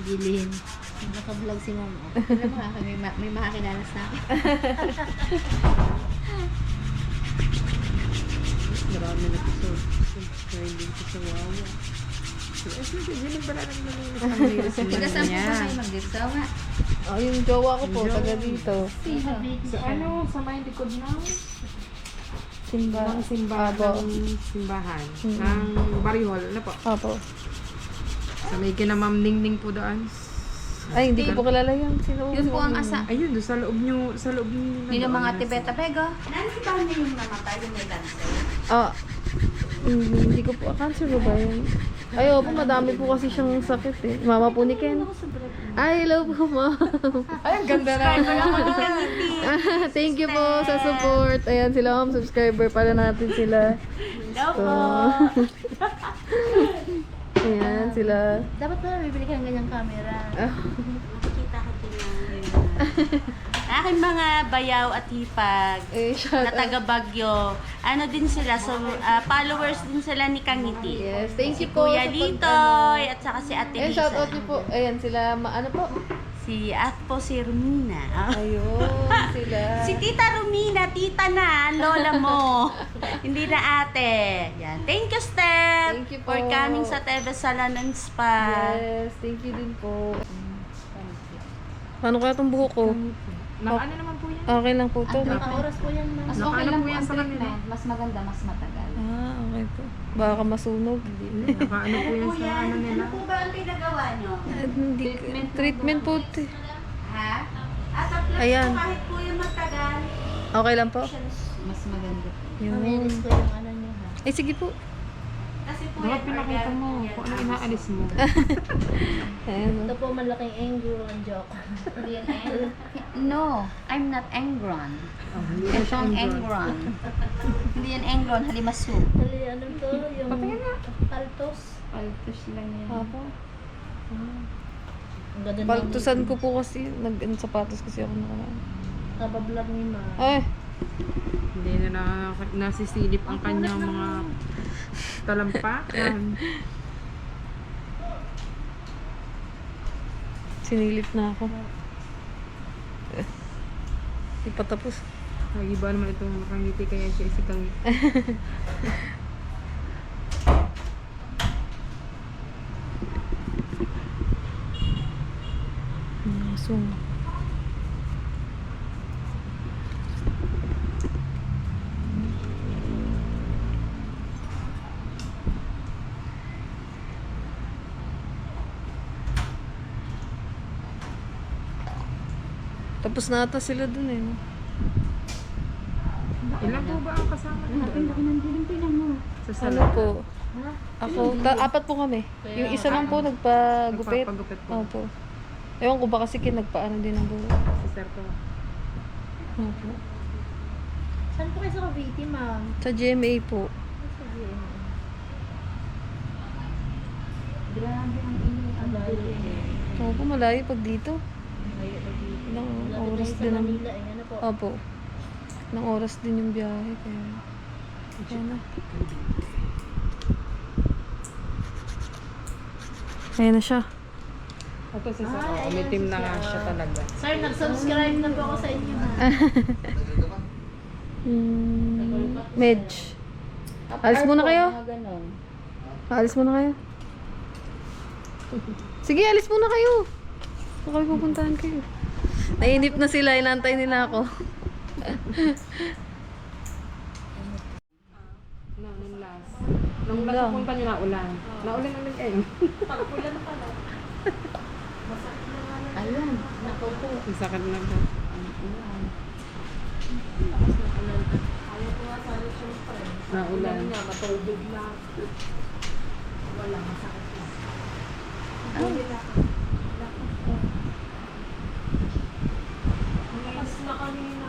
Gilin. Naka-vlog si ma'am. May makakilala sa akin. Marami na ito. Trending ko sa Wawa. Taga-saan po ba kayo mag-gisawa? Oh, yung jowa ko po, taga dito. Sa ano, sa may likod ng Simba. simbahan, Apo. ng simbahan, Mm. ng Barihol, ano po? Apo. Sa may kina Ma'am Ningning po doon. Ay, hindi ko po kilala yan. Sino? Yun po ang asa. Ayun, doon sa loob nyo, Yun yung mga Tibeta Pega. Nanay ba niya yung namatay yung may cancer? Ah, hindi ko po. Cancer ba ba yan? Ay, opo, madami po kasi siyang sakit eh. Mama po ni Ken. Ay, hello po, ma'am. Ay, ang ganda na. Thank you po sa support. Ayan sila, ma'am. Subscriber pala natin sila. Hello po. Ayan sila. Dapat pala bibili ka ng ganyang camera. Makikita ka din aking mga bayaw at hipag Eh, shout na taga Bagyo. Ano din sila, so followers din sila ni Kangiti. Yes, thank Si you po. Kuya sa Litoy at saka si Ate Ayan, Lisa. shout out niyo po. Ayan sila, ano po? Si si Romina. Ayun, sila. Si Tita Romina, tita na, lola mo. Hindi na ate. Yan. Thank you, Steph, Thank you po. for coming sa Teve Salon and Spa. Yes, thank you din po. Paano kaya itong buhok ko? Ano naman po yan? Okay lang po ito. Oras po yan, ma'am. Mas okay lang po yan sa kanila. Mas maganda, mas matagal. Ah, okay po. Baka masunog. Nakaano po yan sa ano nila. Ano po ba ang pinagawa nyo? Treatment po ito. Ha? At tapos Ayan. po kahit po yung matagal. Okay lang po? Mas maganda. Yun. ko yung ano nyo ha. Ay, sige po. Kasi po Dapat pinakita mo kung ano inaalis mo. Ayan. Ito po malaking angron joke. Hindi yan angron. No, I'm not angron. Ito ang angron. Hindi yan angron, halimasu. Ano to? Yung paltos. Paltos lang yan. Apo. Baltusan ko po kasi. Sapatos kasi ako nakaraan. Kabablog ni Ma. Ay, Hindi na nasisilip ang kanyang mga talampakan. sinilip na ako. Di pa tapos. Nag-iba naman itong Kangiti kaya siya si Kangiti. Nasong. Tapos na ata sila dun eh. No? Ilan po ba ang kasama nila? Sa Ano salon? po? Ako, apat po kami. Yung isa lang po nagpagupit. Nagpapagupit po. Opo. Ewan ko ba kasi nagpaano din ang buhok. Si Sir ko. Opo. Saan po kayo sa Cavite, ma'am? Sa GMA po. Grabe ang inyo. Ang layo. Opo, malayo pag dito. Ilang oras din ang... Ano po? Opo. Ilang oras din yung biyahe. Kaya... Ayan na. Ayan na siya. Ito si Sir. May team na nga siya talaga. Sir, nag-subscribe na po ako sa inyo, ma'am. Medj. Alis muna kayo. Alis muna kayo. Sige, alis muna kayo. Baka may pupuntahan kayo. Nainip na sila, inantay nila ako. Nung last. Nung last pupunta nyo na ulan. Naulan ulit kayo. Pag-ulan pala. Ayun, nako po. Ang sakit na ba? Ayaw ko nga sana siyempre. Naulan. Nga, matubig na. Wala, masakit na. Hindi na. Mas na kanina.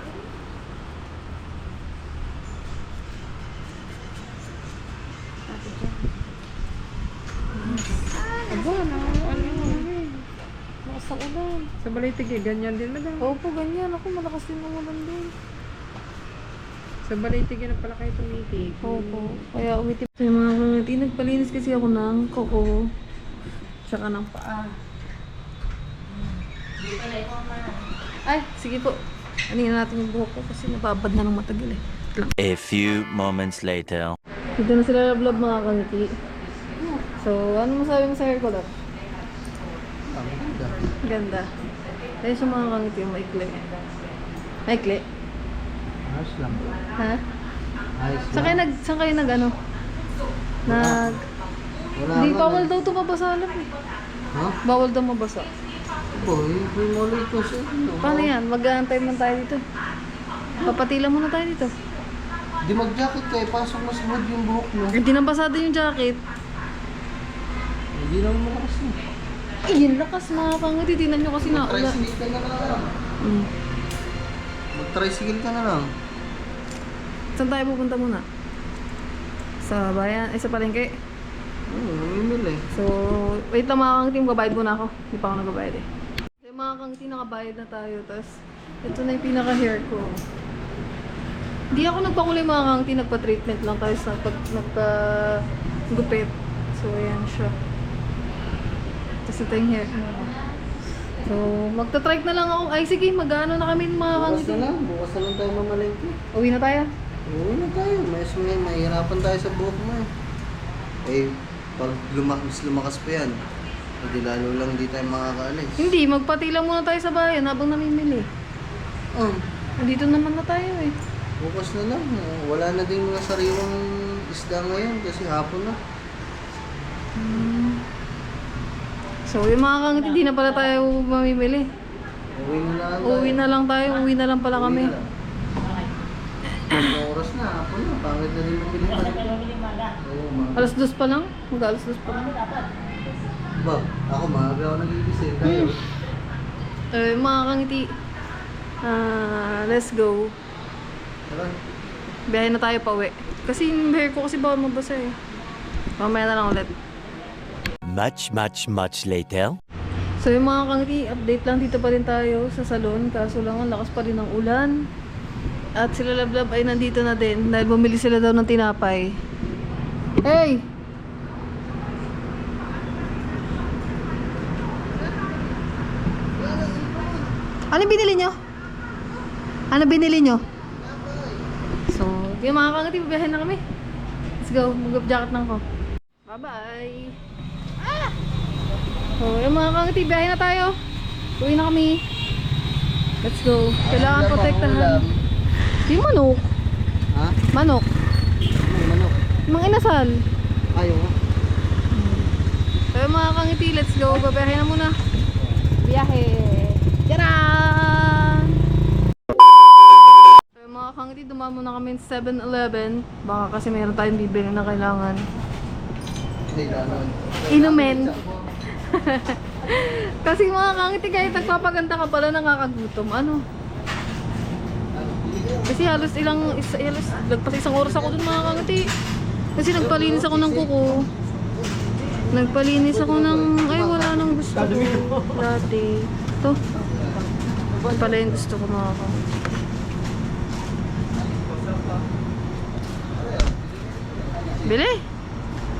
Aba, ano yun? Lakas ang ulan. Sa Balaitig eh, ganyan din madam. Opo, ganyan. Ako, malakas din ang ulan din. Sa Balaitig na pala kayo tumitig. Opo. Kaya umitip. Kaya mga kangiti, nagpalinis kasi ako ng koko. Tsaka ng paa. Ay, sige po. Anin natin yung buhok ko kasi nababad na ng matagal eh. A few moments later. Dito na sila vlog mga kangiti. So, ano masabi mo sa hair color? Ang ganda. Ganda. Kaya siya mga kangiti yung maikli. Maikli? Ayos lang. Ha? Ayos Saan lang. kayo nag ano? Nag... Wala Hindi, nga, bawal daw ito mabasa alam eh. Ha? Bawal daw mabasa. ba? May malay kasi. Paano yan? Mag-aantay man tayo dito. Papatila muna tayo dito. Di mag-jacket ka eh. Pasok mas wood yung buhok mo. Hindi nang basado yung jacket. Hindi naman malakas na. Eh, yun lakas mga kangiti. Tinan nyo kasi na ulan. Mag-tricycle ka na lang. Mm. Mag-tricycle ka na lang. Saan tayo pupunta muna? Sa bayan? Sa palengke? Oo, namimili. So, wait lang mga kangiti. Magbabayad muna ako. Hindi pa ako nagbabayad eh. So, mga kangiti, nakabayad na tayo. Tapos, ito na yung pinaka-hair ko. Hindi ako nagpakulay mga kangiti. Nagpa-treatment lang tayo sa nagpa-gupit. So, ayan siya. Tapos ito yung hair. So, magta-trike na lang ako. Ay, sige, mag-ano na kami mga Bukas kangiti. na lang. Bukas na lang tayo mamalengke. Uwi na tayo. Oo na tayo. Mahirapan tayo sa buhok mo eh. Eh, pag lumakas pa yan, hindi lalo lang di tayo makakaalis. Hindi, magpatila muna tayo sa bayan habang namimili. Oh, Nandito naman na tayo eh. bukas na lang. Wala na din mga sariwang isda ngayon kasi hapon na. So, yung mga kangiti, di na pala tayo mamimili. Uwi na lang tayo. Uwi na lang tayo, uwi na lang pala kami. Uwi na lang. Ang oras na, hapon na. Pangit na din mabili pa. Oo, ma. Alas 2 pa lang? Mag-alas 2 pa lang. Ba, ako maaga ako nagigising. Tayo. Mga kangiti, let's go. Tara. Biyahe na tayo pa uwi. Kasi yung hair ko kasi bawal mabasa eh. Mamaya na lang ulit. Much later. So yung mga kangiti, update lang dito pa rin tayo sa salon. Kaso lang ang lakas pa rin ng ulan. At sila Lablab ay nandito na din dahil bumili sila daw ng tinapay. Hey! Ano binili nyo? Ano binili nyo? So, yung mga kangiti, bibiyahin na kami. Let's go, mag-jacket na ako. Bye-bye! So, yung mga kangiti, biyahin na tayo. Uwi na kami. Let's go. Kailangan protektahan. Yung manok. Ha? Manok. Ano, manok? Mga inasal. Ayaw nga. So, yung mga kangiti, let's go. Babiyahin na muna. Biyahe. Tcharam! So, yung mga kangiti, dumamo na kami sa 7-Eleven. Baka kasi meron tayong bibili na kailangan inumin. Kasi mga kangiti, kahit nagpapaganda ka pala, nakakagutom. Ano? Kasi halos lagpas isang oras ako dun mga kangiti. Kasi nagpalinis ako ng kuko. Nagpalinis ako ng, ay wala nang gusto ko dati. Ito. Ito pala yung gusto ko mga kangiti. Bili!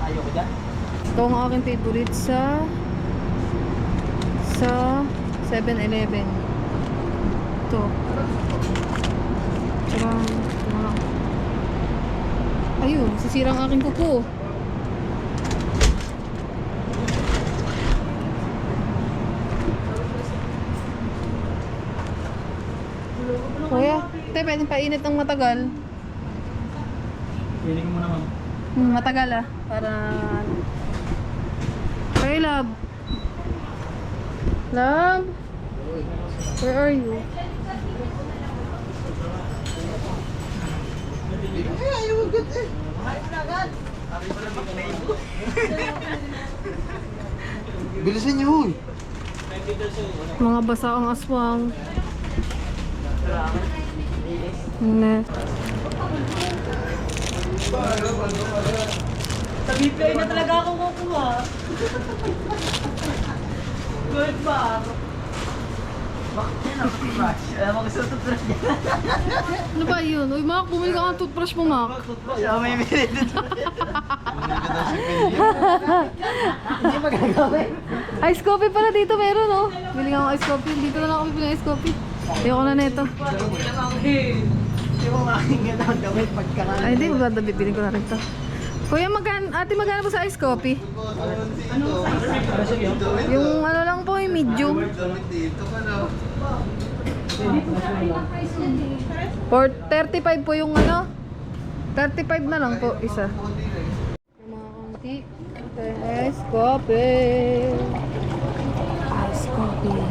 Ayoko dyan. Ito ang aking favorite sa 7-Eleven. Ito. Ayun, sisira ang aking kuko. Kuya, te, pwedeng painit ng matagal. Piling mo naman. Matagal ah, para... Okay, love. Love? Where are you? Bilisan niyo, huy. Mga basa ang aswang. Ne. Sa BPI na talaga ako kukuha. Good ba? Bakit yan ang toothbrush? Alam mo gusto toothbrush niya. Ano ba yun? Uy, Mac, bumili ka ng toothbrush mo, Mac. Siya may minute. Hindi magagawin. Ice coffee pala dito meron, oh. Bili ka ng ice coffee. Dito na lang ako bibili ng ice coffee. Ayoko na nito. Hindi mo makikita ang gawin pagkakalit. Ay, hindi. Maganda, bibili ko na rin to. Kuya, ate, magkano po sa ice coffee? Yung ano lang po, yung medium. For 35 po yung ano. 35 na lang po, isa. Mga konti. Ito yung ice coffee. Ice coffee.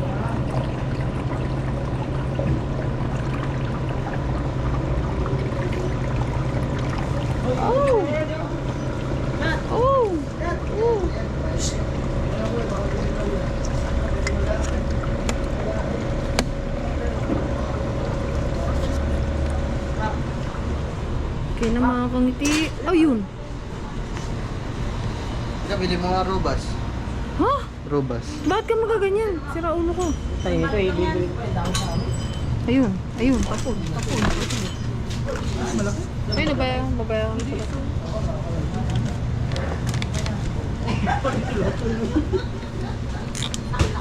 Okay na mga kangiti. Oh, yun. Kabili mo nga robas. Ha? Robas. Bakit ka magaganyan? Sira ulo ko. Tayo ito, ibibili ko yung dami sa amin. Ayun, ayun, tapon. Ayun, nabayaran ko pala.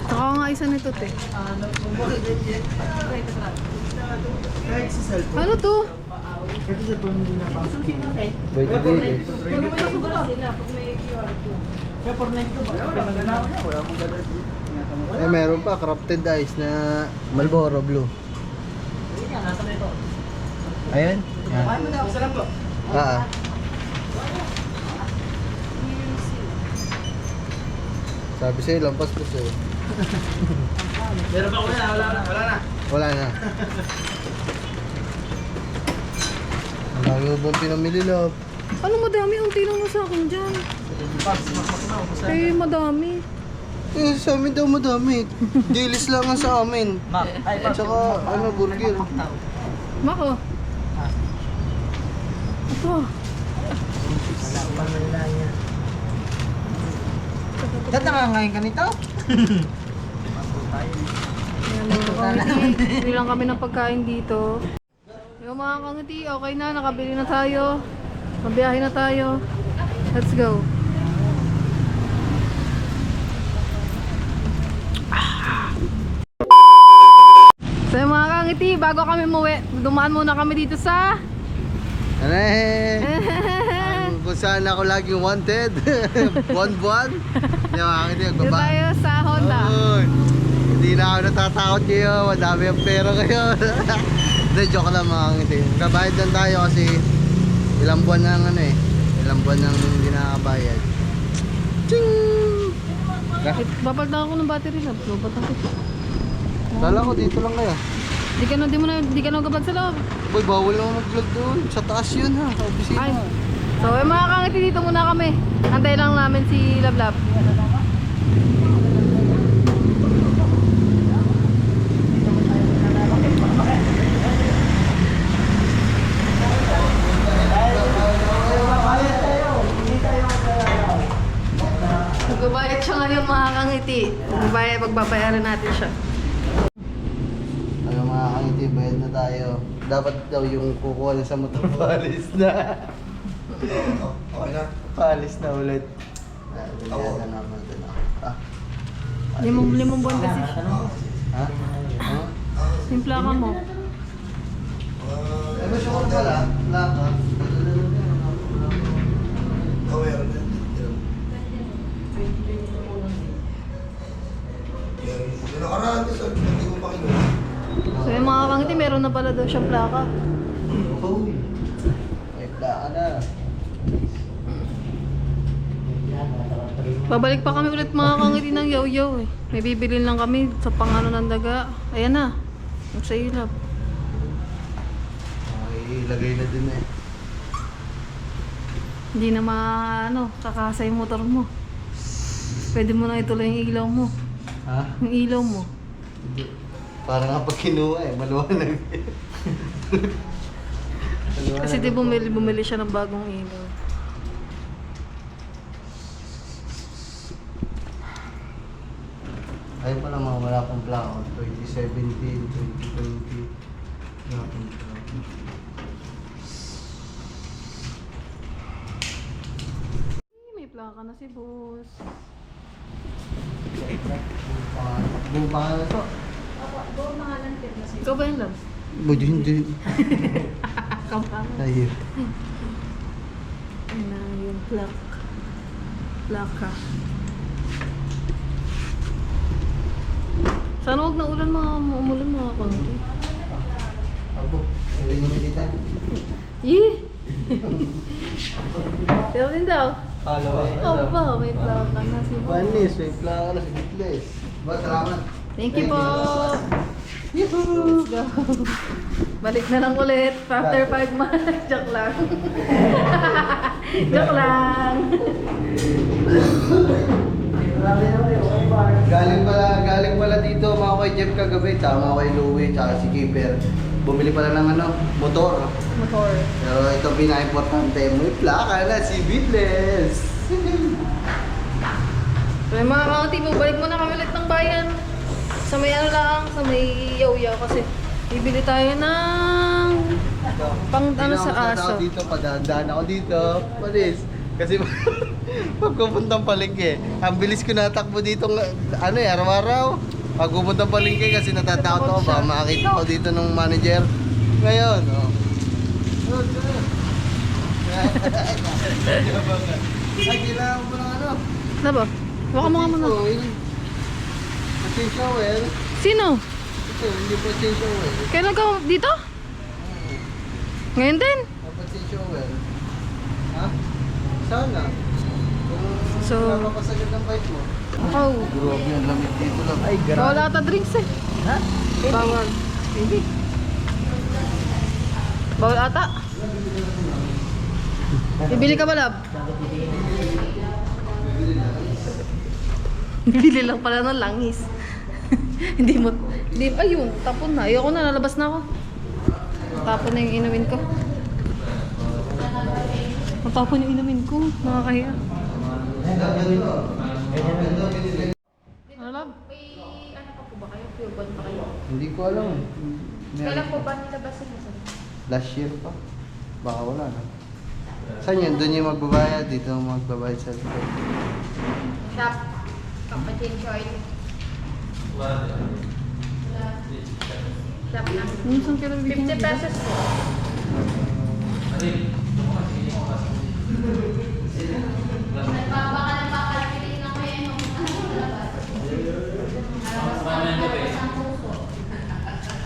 Saka nga isa nito, te. Ano to? Pwede din eh. Meron pa, crafted ice na Marlboro Blue. Ayan. Ah. Sabi sa'yo, lampas po sa'yo. Meron pa ko na, wala na. Wala na. Ang dami mo bang pinamili, love? Ano madami? Unti lang mo sa akin dyan. Eh, madami. Eh, sa amin daw madami. Dilis lang ang sa amin. At saka, burger. Mako. Ito. Wala pa nila niya. Dati nga ngayon ka nito? Ayan, mga kangiti. Bili lang kami ng pagkain dito. Yung mga kangiti, okay na. Nakabili na tayo. Mabiyahe na tayo. Let's go. So yung mga kangiti, bago kami muwi, dumaan muna kami dito sa... Ano eh? Kung saan ako laging wanted. Buwan-buwan. Di ba? Dito tayo sa Honda. Hindi na ako natatakot kayo. Madami ang pera kayo. Hindi, joke lang mga ngiti. Kabayad lang tayo kasi ilang buwan nang ilang buwan nang hindi nakakabayad. Ching! Babalik na ako ng battery na. Lobat ako. Dala ko dito lang kaya. Di ka na gabad sa loob. Boy, bawal naman mag-vlog doon. Sa taas yun ha. Opisina. Ay. So, yung mga kangiti dito muna kami. Antay lang namin si Lablab. Magbabayad siya ngayon mga kangiti. Magbabayaran natin siya. Ano mga kangiti, bayad na tayo. Dapat daw yung kukuha na sa motor palis na. Okay na? Palis na ulit. Bigyan na naman ito na. Limang buwan kasi siya. Ha? Yung plaka mo. Eh, mas yung pala, laka. So yung mga kangiti, meron na pala daw siyang plaka. Uy. May plaka na. Babalik pa kami ulit mga kangiti ng yaw-yaw eh. May bibilin lang kami sa pangano ng daga. Ayan na. Ang sa ilap. Ilagay na din eh. Hindi na kakasa yung motor mo. Pwede mo na ituloy yung ilaw mo. Ha? Yung ilaw mo. Hindi. Parang nga pag kinuha eh, maluwanag. Kasi di bumili siya ng bagong ilaw. Ayun pala mga wala pang plaka. 2017, 2020. Wala pang plaka. May plaka na si boss. Buong pangalan to? Ikaw ba yun lang? Boy, hindi. Kampangan. Ayun. Ayun na yung plaka. Sana huwag na ulan umulan mga kangiti. Abo, hindi nyo makita. Yee! Pero din daw. Hello. Oh ba, may plaka na si boss. Panis, may plaka na si Bitles. Ba, salamat. Thank you po! Let's go! Balik na lang ulit after 5 months. Joke lang. Joke lang. Galing pala dito mga kay Jeff kagabi, tama kay Louie, tsaka si Keeper. bumili pala ng ano, motor. Motor. Pero ito pinaka-importante, may plaka na si Bibles. Kaya mga kaunti, balik mo na kami ulit ng bayan. Sa may ano lang, sa may yaw-yaw kasi bibili tayo ng pang ano sa aso. Dito, padaan ako dito. Malis. Kasi pag pupuntang palengke, ang bilis ko natakbo dito ano araw-araw. Pag pupuntang palengke kasi natatakot ako baka makakita ako dito ng manager. Ngayon, oh. Ay, kailangan ko ng ano. Ano ba? Baka mo nga muna. Change oil. Sino? Ito, hindi pa change oil. Kailan ka dito? Ngayon din? Dapat change oil. Ha? Sana. So, napapasagad ng bike mo. oh. Grabe yung lamig dito lang. Ay, Bawal ata drinks eh. Ha? Bawal. Hindi. Bawal ata. Bibili ka ba, lab? Bibili lang pala ng langis. Hindi mo, hindi, ayun, tapon na. Ayoko na, lalabas na ako. Tapon na yung inumin ko. Matapon yung inumin ko, nakakahiya. Ano lab? May ano pa po ba kayo? Pure gold pa kayo? Hindi ko alam. Kailan po ba nilabasin mo sa Last year pa. Baka wala na. Saan yun? Doon yung magbabayad. Dito magbabayad sa likod. shop? Papa-change oil. Shop na. Minsan kailan bibigyan 50 pesos po.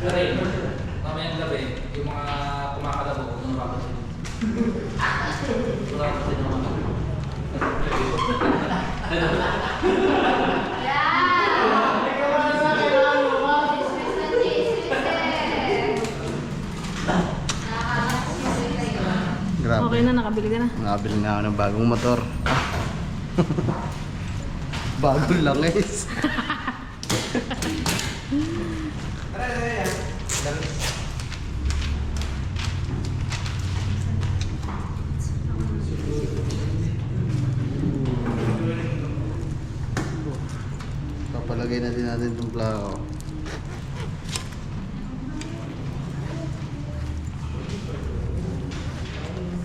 Mamayang gabi, yung mga kumakalabo, yung mga wala ko din naman. Grabe. Okay na, nakabili ka na. Nakabili na ako ng bagong motor. Bago lang guys. Papalagay na din natin itong plaka.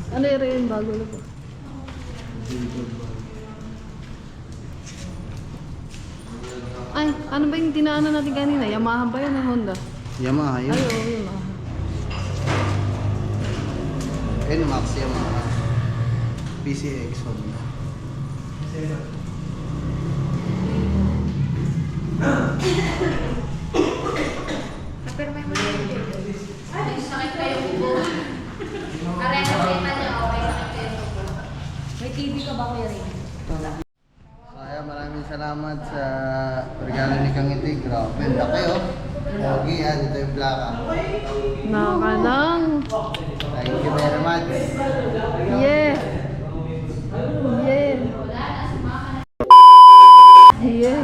Ano yung rin bago na po? Ay, ano ba yung dinaanan natin kanina? Yamaha ba yun o Honda? Yamaha yun. Ay, oo, Yamaha. NMAX Yamaha. PCX Honda. Pero may mga ay, sakit kayo po. Areha sa niya, okay, sakit kayo po. May TV ka ba, Kuya Ray? Kaya maraming salamat sa regalo ni Kang Iti. Grabe, ang laki oh. Pogi yan, ito yung plaka. Nakalang. Thank you very much. Yeah. Yeah. Yeah.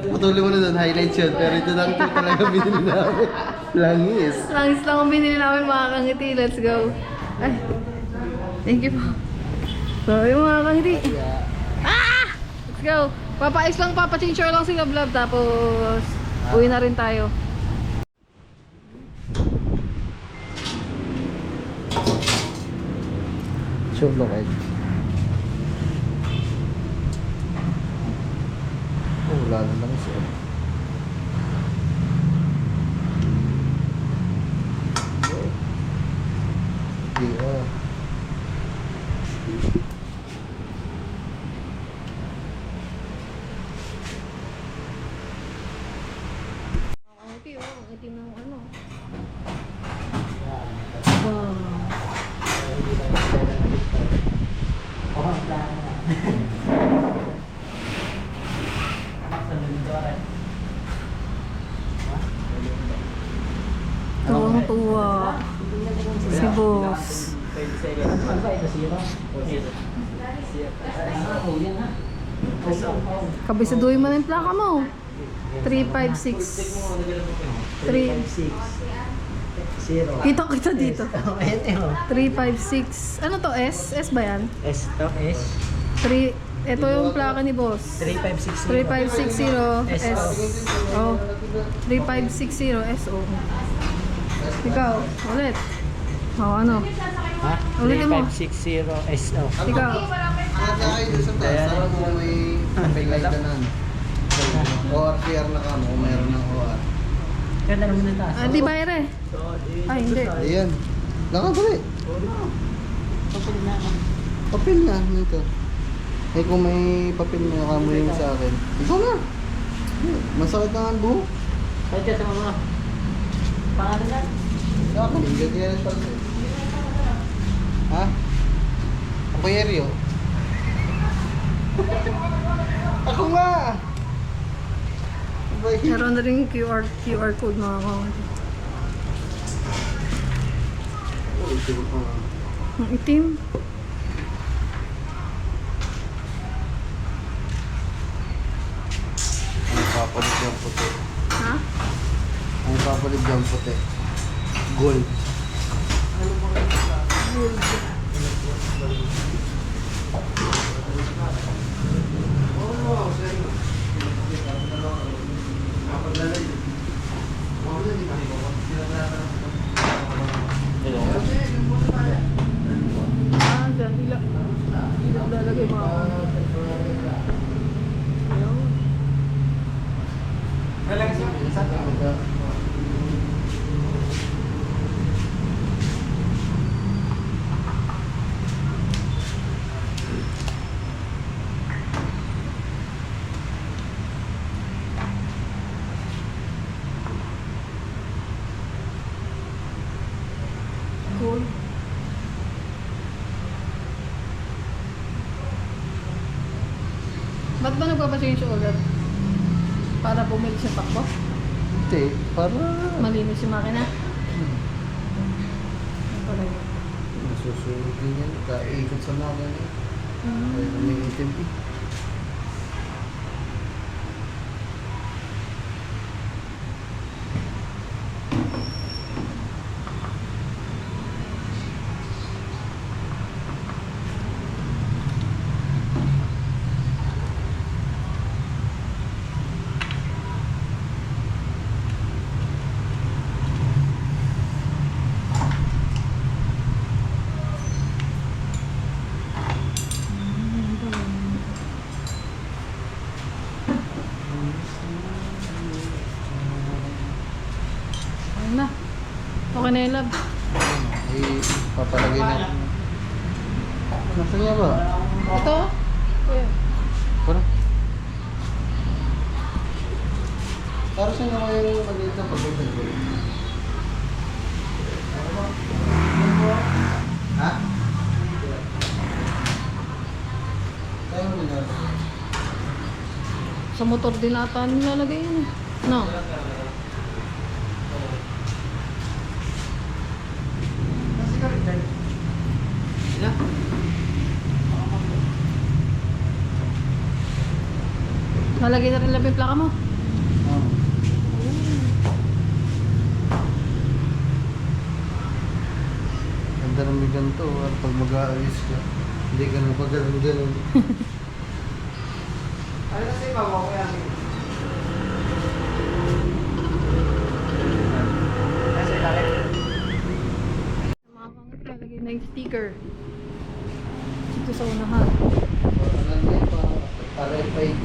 Patuloy mo na doon, highlights yun. Pero ito lang ito talaga binili namin. Langis. Langis lang ang binili namin mga kangiti. Let's go. Ay. Thank you po. So, yung mga kangiti. Ah! Let's go. Papais lang, papachange lang si Gablab. Tapos, uwi na rin tayo. Sure look at. Oh, wala na lang siya. Yeah. Kangiti, oh. Ang itim ng ano. Wow. Tuwang-tuwa. Si boss. Kabisaduhin mo na yung plaka mo. 356. 0. Kita kita dito. Oh, ito yun. 356. Ano to? S? S ba yan? S to S. 3. Ito yung plaka ni boss. 3560. 3560 S. Oh. 3560 SO. Ikaw, ulit. Oh, ano? Ha? Ulitin mo. 3560 SO. Ikaw. Kaya tayo doon sa taas, sarap mo may pagay ka na. ORCR na ka mo, kung meron ng OR. Ganda naman ng taas. Ah, di bayre. Ay, hindi. Ayan. Nakabali. Papel na. Papel na nito. Eh kung may papel na nakamuling sa akin. Ikaw na. Masakit na ang buhok. Pwede sa mga pangalan na. Sa akin, ganyan pa rin. Ha? Ako Yerio. Ako nga! Meron na rin QR code mga kaunti. Ang itim. Ang papalit yung puti. Ha? Ang papalit yung puti. Gold. Ah, dyan. Ilang lalagay mga cool. Ba't ba nagpapachange ulit? Para bumili siya takbo? Hindi, para Malinis yung makina? Pala yun. nasusunod din yan. Kaikot sa mga ganyan. Kaya may itim eh. Ayun na. Okay na yung lab. Ay, papalagay na. Nasaan niya ba? Ito? Kuya. Para? Para saan naman yung maliit na pagkakas ko? Ha? Tayo mo na. Sa motor din ata nilalagay yun eh. No? Nalagay na rin lang yung plaka mo. Oh. Ganda ng may ganito. Pag mag-aayos ka, hindi ka na pag-ganun. Ano kasi mama ko yan? Nasa ilalim. Mga kamot lalagay na yung sticker. Dito sa unahan. Ano yan pa? RFID.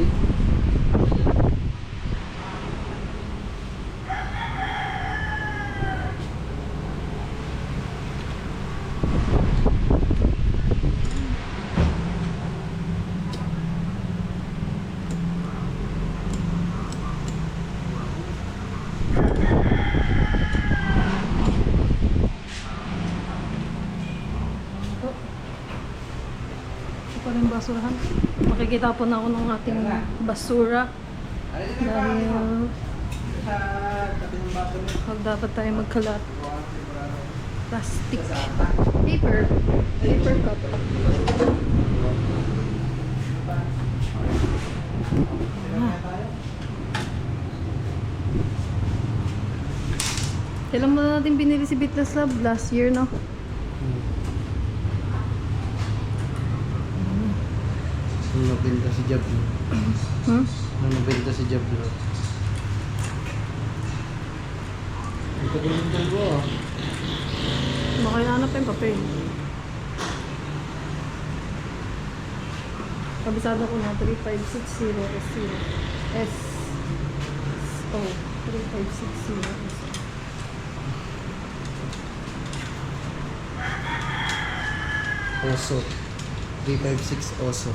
Ito pa rin basurahan. Makikita po na ako ng ating basura. Dahil pag dapat tayo magkalat. Plastic. Paper. Paper cup. Ah. Kailan mo na natin binili si Bitlas Lab? Last year, no? Nung nabenta si Jablo. Hmm? Nung nabenta si Jablo. Ito din yung dalawa ah. Baka hinahanap pa yung papel. Kabisado ko na 3560 S0 S O 3560 S Oso. 356 Oso.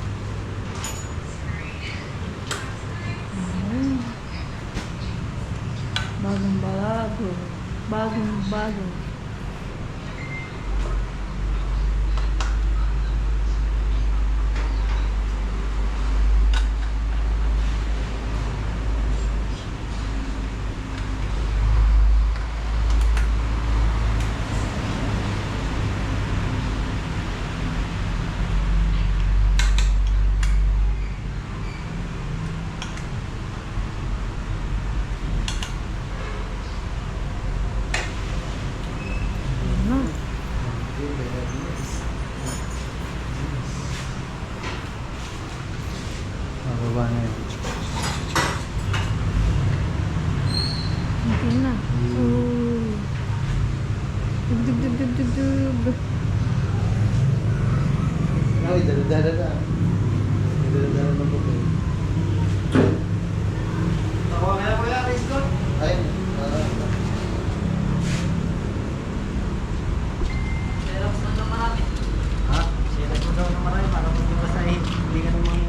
Bagong bago. Bagong bago. Mababa na yun. Okay na. Uy. Dug dug dug dug dug. Ay, dala-dala na. Dala-dala na po kayo. Tawa kaya kuya, race ko? Ay, ha? Share mo daw ng marami para hindi masahin. Hindi ka naman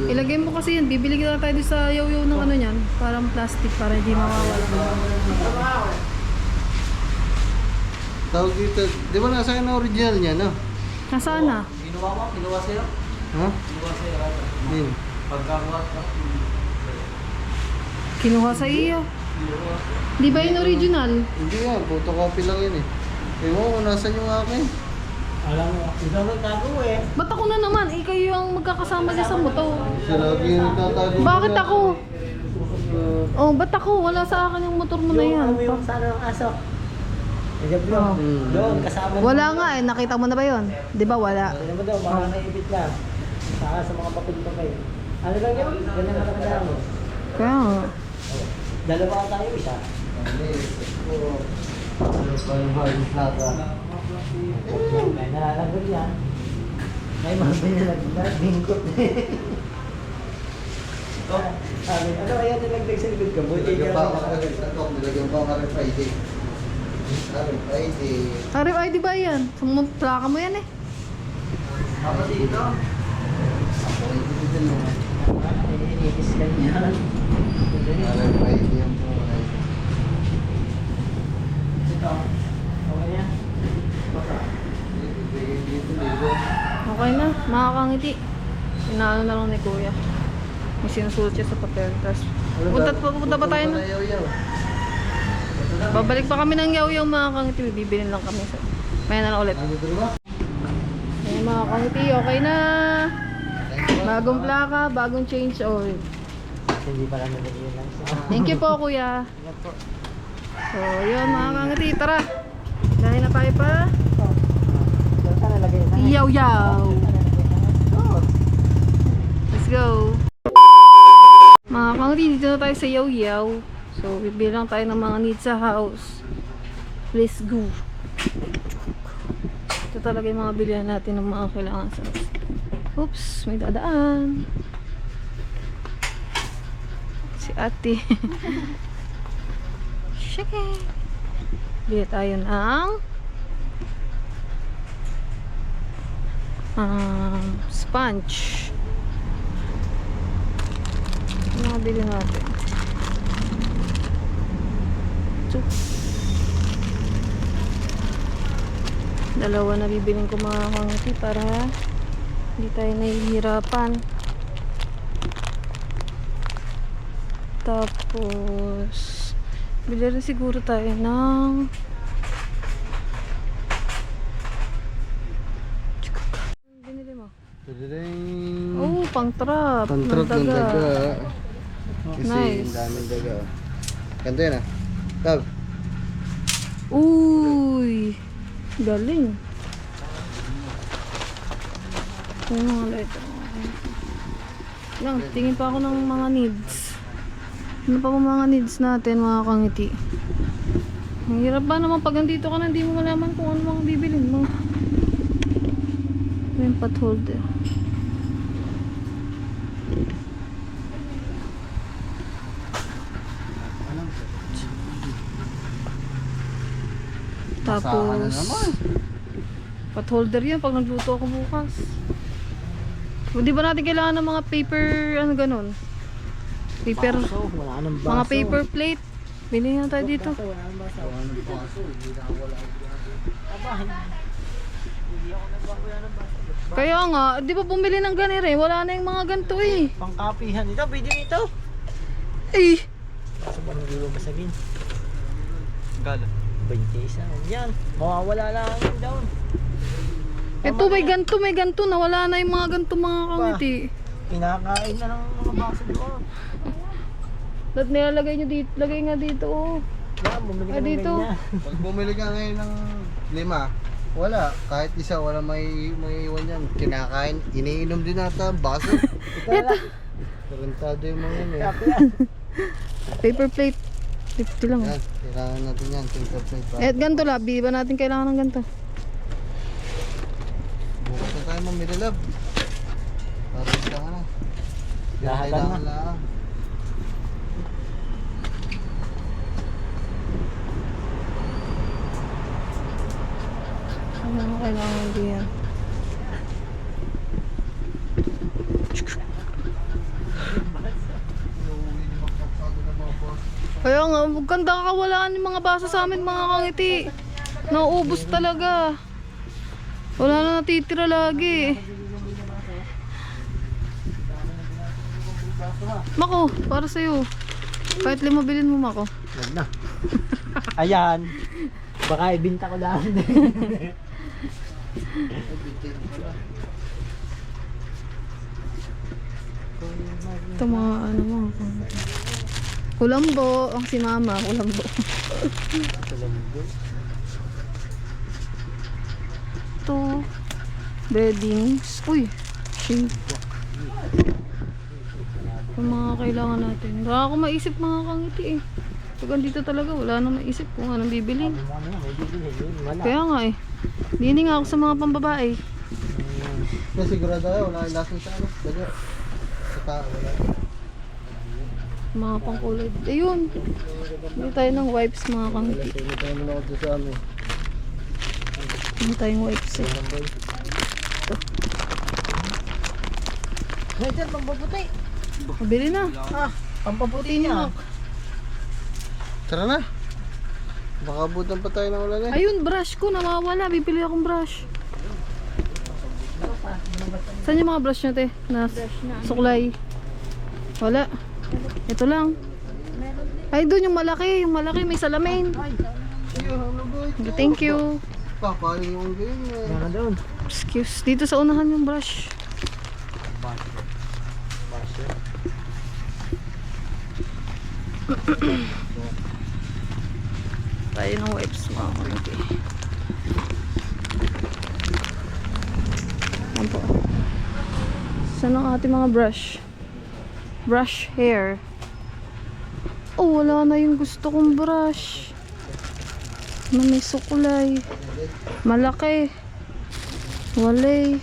Ilagay mo kasi yan. Bibili kita tayo sa yaw-yaw ng ano niyan. Parang plastic para hindi mawawala. Tawag dito, di ba nasa akin ang original niya, no? Nasaan na? Ginawa mo? Ginawa sa'yo? Ha? Ginawa sa'yo, Rata. Din. Pagkakuha ka. Kinuha sa iyo. Di ba yun original? Hindi nga, photocopy lang yun eh. Ewan ko, nasan yung akin? alam mo, ikaw nagtago eh. Ba't ako na naman? Eh, kayo ang magkakasama dyan sa motor. Siya lagi yung nagtatago. Bakit ako? Oh, ba't ako? Wala sa akin yung motor mo na yan. Yung, yung sana ng aso. Medyo bro, doon kasama mo. Wala nga eh. Nakita mo na ba yun? Di ba wala? Ano mo daw, mga naibit lang. Saka sa mga papel-papel. Ano lang yun? Ganyan na nakandaan mo. Kaya nga. Dalawa tayo isa. May nalalagot yan. May mga binalagbat, bingkot. Sabi, ano kaya nilagdag sa likod ka? Buti Nilagyan ka pa lang ako nakagod. nilagyan pa ako RFID. RFID. RFID ba yan? Sa plaka mo yan eh. Ako dito. RFID din naman. Inis ka niyan. RFID yung po. Ito. Okay yan. Okay na. Makakangiti. Inaano na lang ni Kuya. May sinusulat siya sa papel. Tapos, pupunta pa tayo na. Babalik pa kami ng yaw-yaw mga kangiti. Bibili lang kami. Maya na lang ulit. Ayan mga kangiti. Okay na. Bagong plaka. Bagong change oil. Hindi pala nalagyan lang siya. Thank you po Kuya. Ingat po. So, yun mga kangiti. Tara. Dahil na tayo pa. Saan ka nalagay na? Yaw-yaw. Oh. Let's go. Mga kangiti, dito na tayo sa yaw-yaw. So, bibili lang tayo ng mga needs sa house. Let's go. Ito talaga yung mga bilihan natin ng mga kailangan sa house. Oops, may dadaan. Si ate. Shake. Bili tayo ng sponge. Ano nabili natin? So, dalawa na bibiling ko mga kangiti para hindi tayo nahihirapan. Tapos bili rin siguro tayo ng binili mo? Tadadang! Oh, pang trap. Pantrap ng daga. Kasi Nice. ang daming daga. Oh. Ganda yun ah. Love. Uy! Galing. Yung mga light. Lang, tingin pa ako ng mga needs. Ano pa ba mga needs natin, mga kangiti? Ang hirap ba naman pag nandito ka na, hindi mo malaman kung ano mga bibilin mo. Yung pot holder. Saka na Tapos, naman. pot holder yan pag nagluto ako bukas. Hindi ba natin kailangan ng mga paper, ano ganun? Paper, Baso, wala nang baso. mga paper plate. Bili na tayo dito. Baso, wala nang baso. Kaya nga, di ba bumili ng ganito eh? Wala na yung mga ganito eh. Pangkapihan ito, pwede nito. Eh, Baso ba hindi mo basagin? Gala. 21. Yan, mawawala lang yun down. ito may ganito na. Wala na yung mga ganito mga kangiti. Kinakain na ng mga baso doon. Ba't nilalagay nyo dito? Lagay nga dito oh. Yan, bumili ka Ah, ng dito. ganyan. Pag bumili ka ngayon ng 5, wala. Kahit isa, wala may iwan yan. Kinakain, iniinom din nata ang baso. Ito. Tarantado yung mga yun eh. Kape yan. Paper plate. 50 lang. Yan, kailangan natin yan. Paper plate pa. Eh, ganito labi. Di ba natin kailangan ng ganito? Bukas na tayo mamili lab. Para isa ka na. Yan, Lahat kailangan na. lang. Ano kailangan din yan? Kaya nga, ganda kakawalaan yung mga baso sa amin mga kangiti. Nauubos talaga. Wala na natitira lagi. Mako, para sa'yo. Kahit 5 bilhin mo, Mako. Wag na. Ayan. Baka ibinta ko lang. Ito mga ano mga kangiti. Kulambo. Ang si Mama, kulambo. Ito. Beddings. Uy. Shink. Yung mga kailangan natin. Wala ako maisip mga kangiti eh. Pag andito talaga, wala nang maisip kung anong bibili. May bibili yun. Wala. Kaya nga eh. Dini nga ako sa mga pambabae. Kaya sigurado kayo, wala yung lason sa ano. Daga. Sa tao, wala. Mga pangkulay. Ayun. Hindi tayo ng wipes mga kangiti. Hindi tayo muna ako sa amin. Hindi tayong wipes eh. Hey, sir, pampaputi. Mabili na. Ah, pampaputi niya. Tara na. Baka abutan pa tayo ng ulan eh. Ayun, brush ko. Nawawala. Bibili akong brush. Saan yung mga brush nyo, te? Na suklay. Wala. Ito lang. Ay, doon yung malaki. Yung malaki may salamin. Okay, thank you. Papaling yung ganyan eh. Yan na doon. Excuse. Dito sa unahan yung brush. Tayo ng wipes mga kangiti. Yan po. Saan ang ating mga brush? Brush hair. Oh, wala na yung gusto kong brush. Na may sukulay. Malaki. Walay.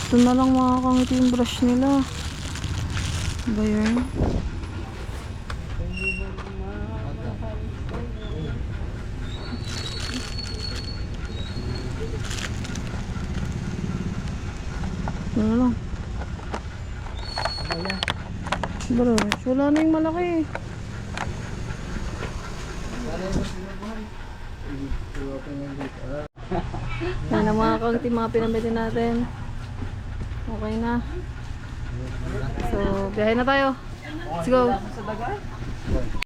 Ito na lang mga kangiti yung brush nila. Ba yun? Wala lang. Brush. Wala na yung malaki. Yan ang mga kangiti mga pinamili natin. Okay na. So, biyahe na tayo. Let's go.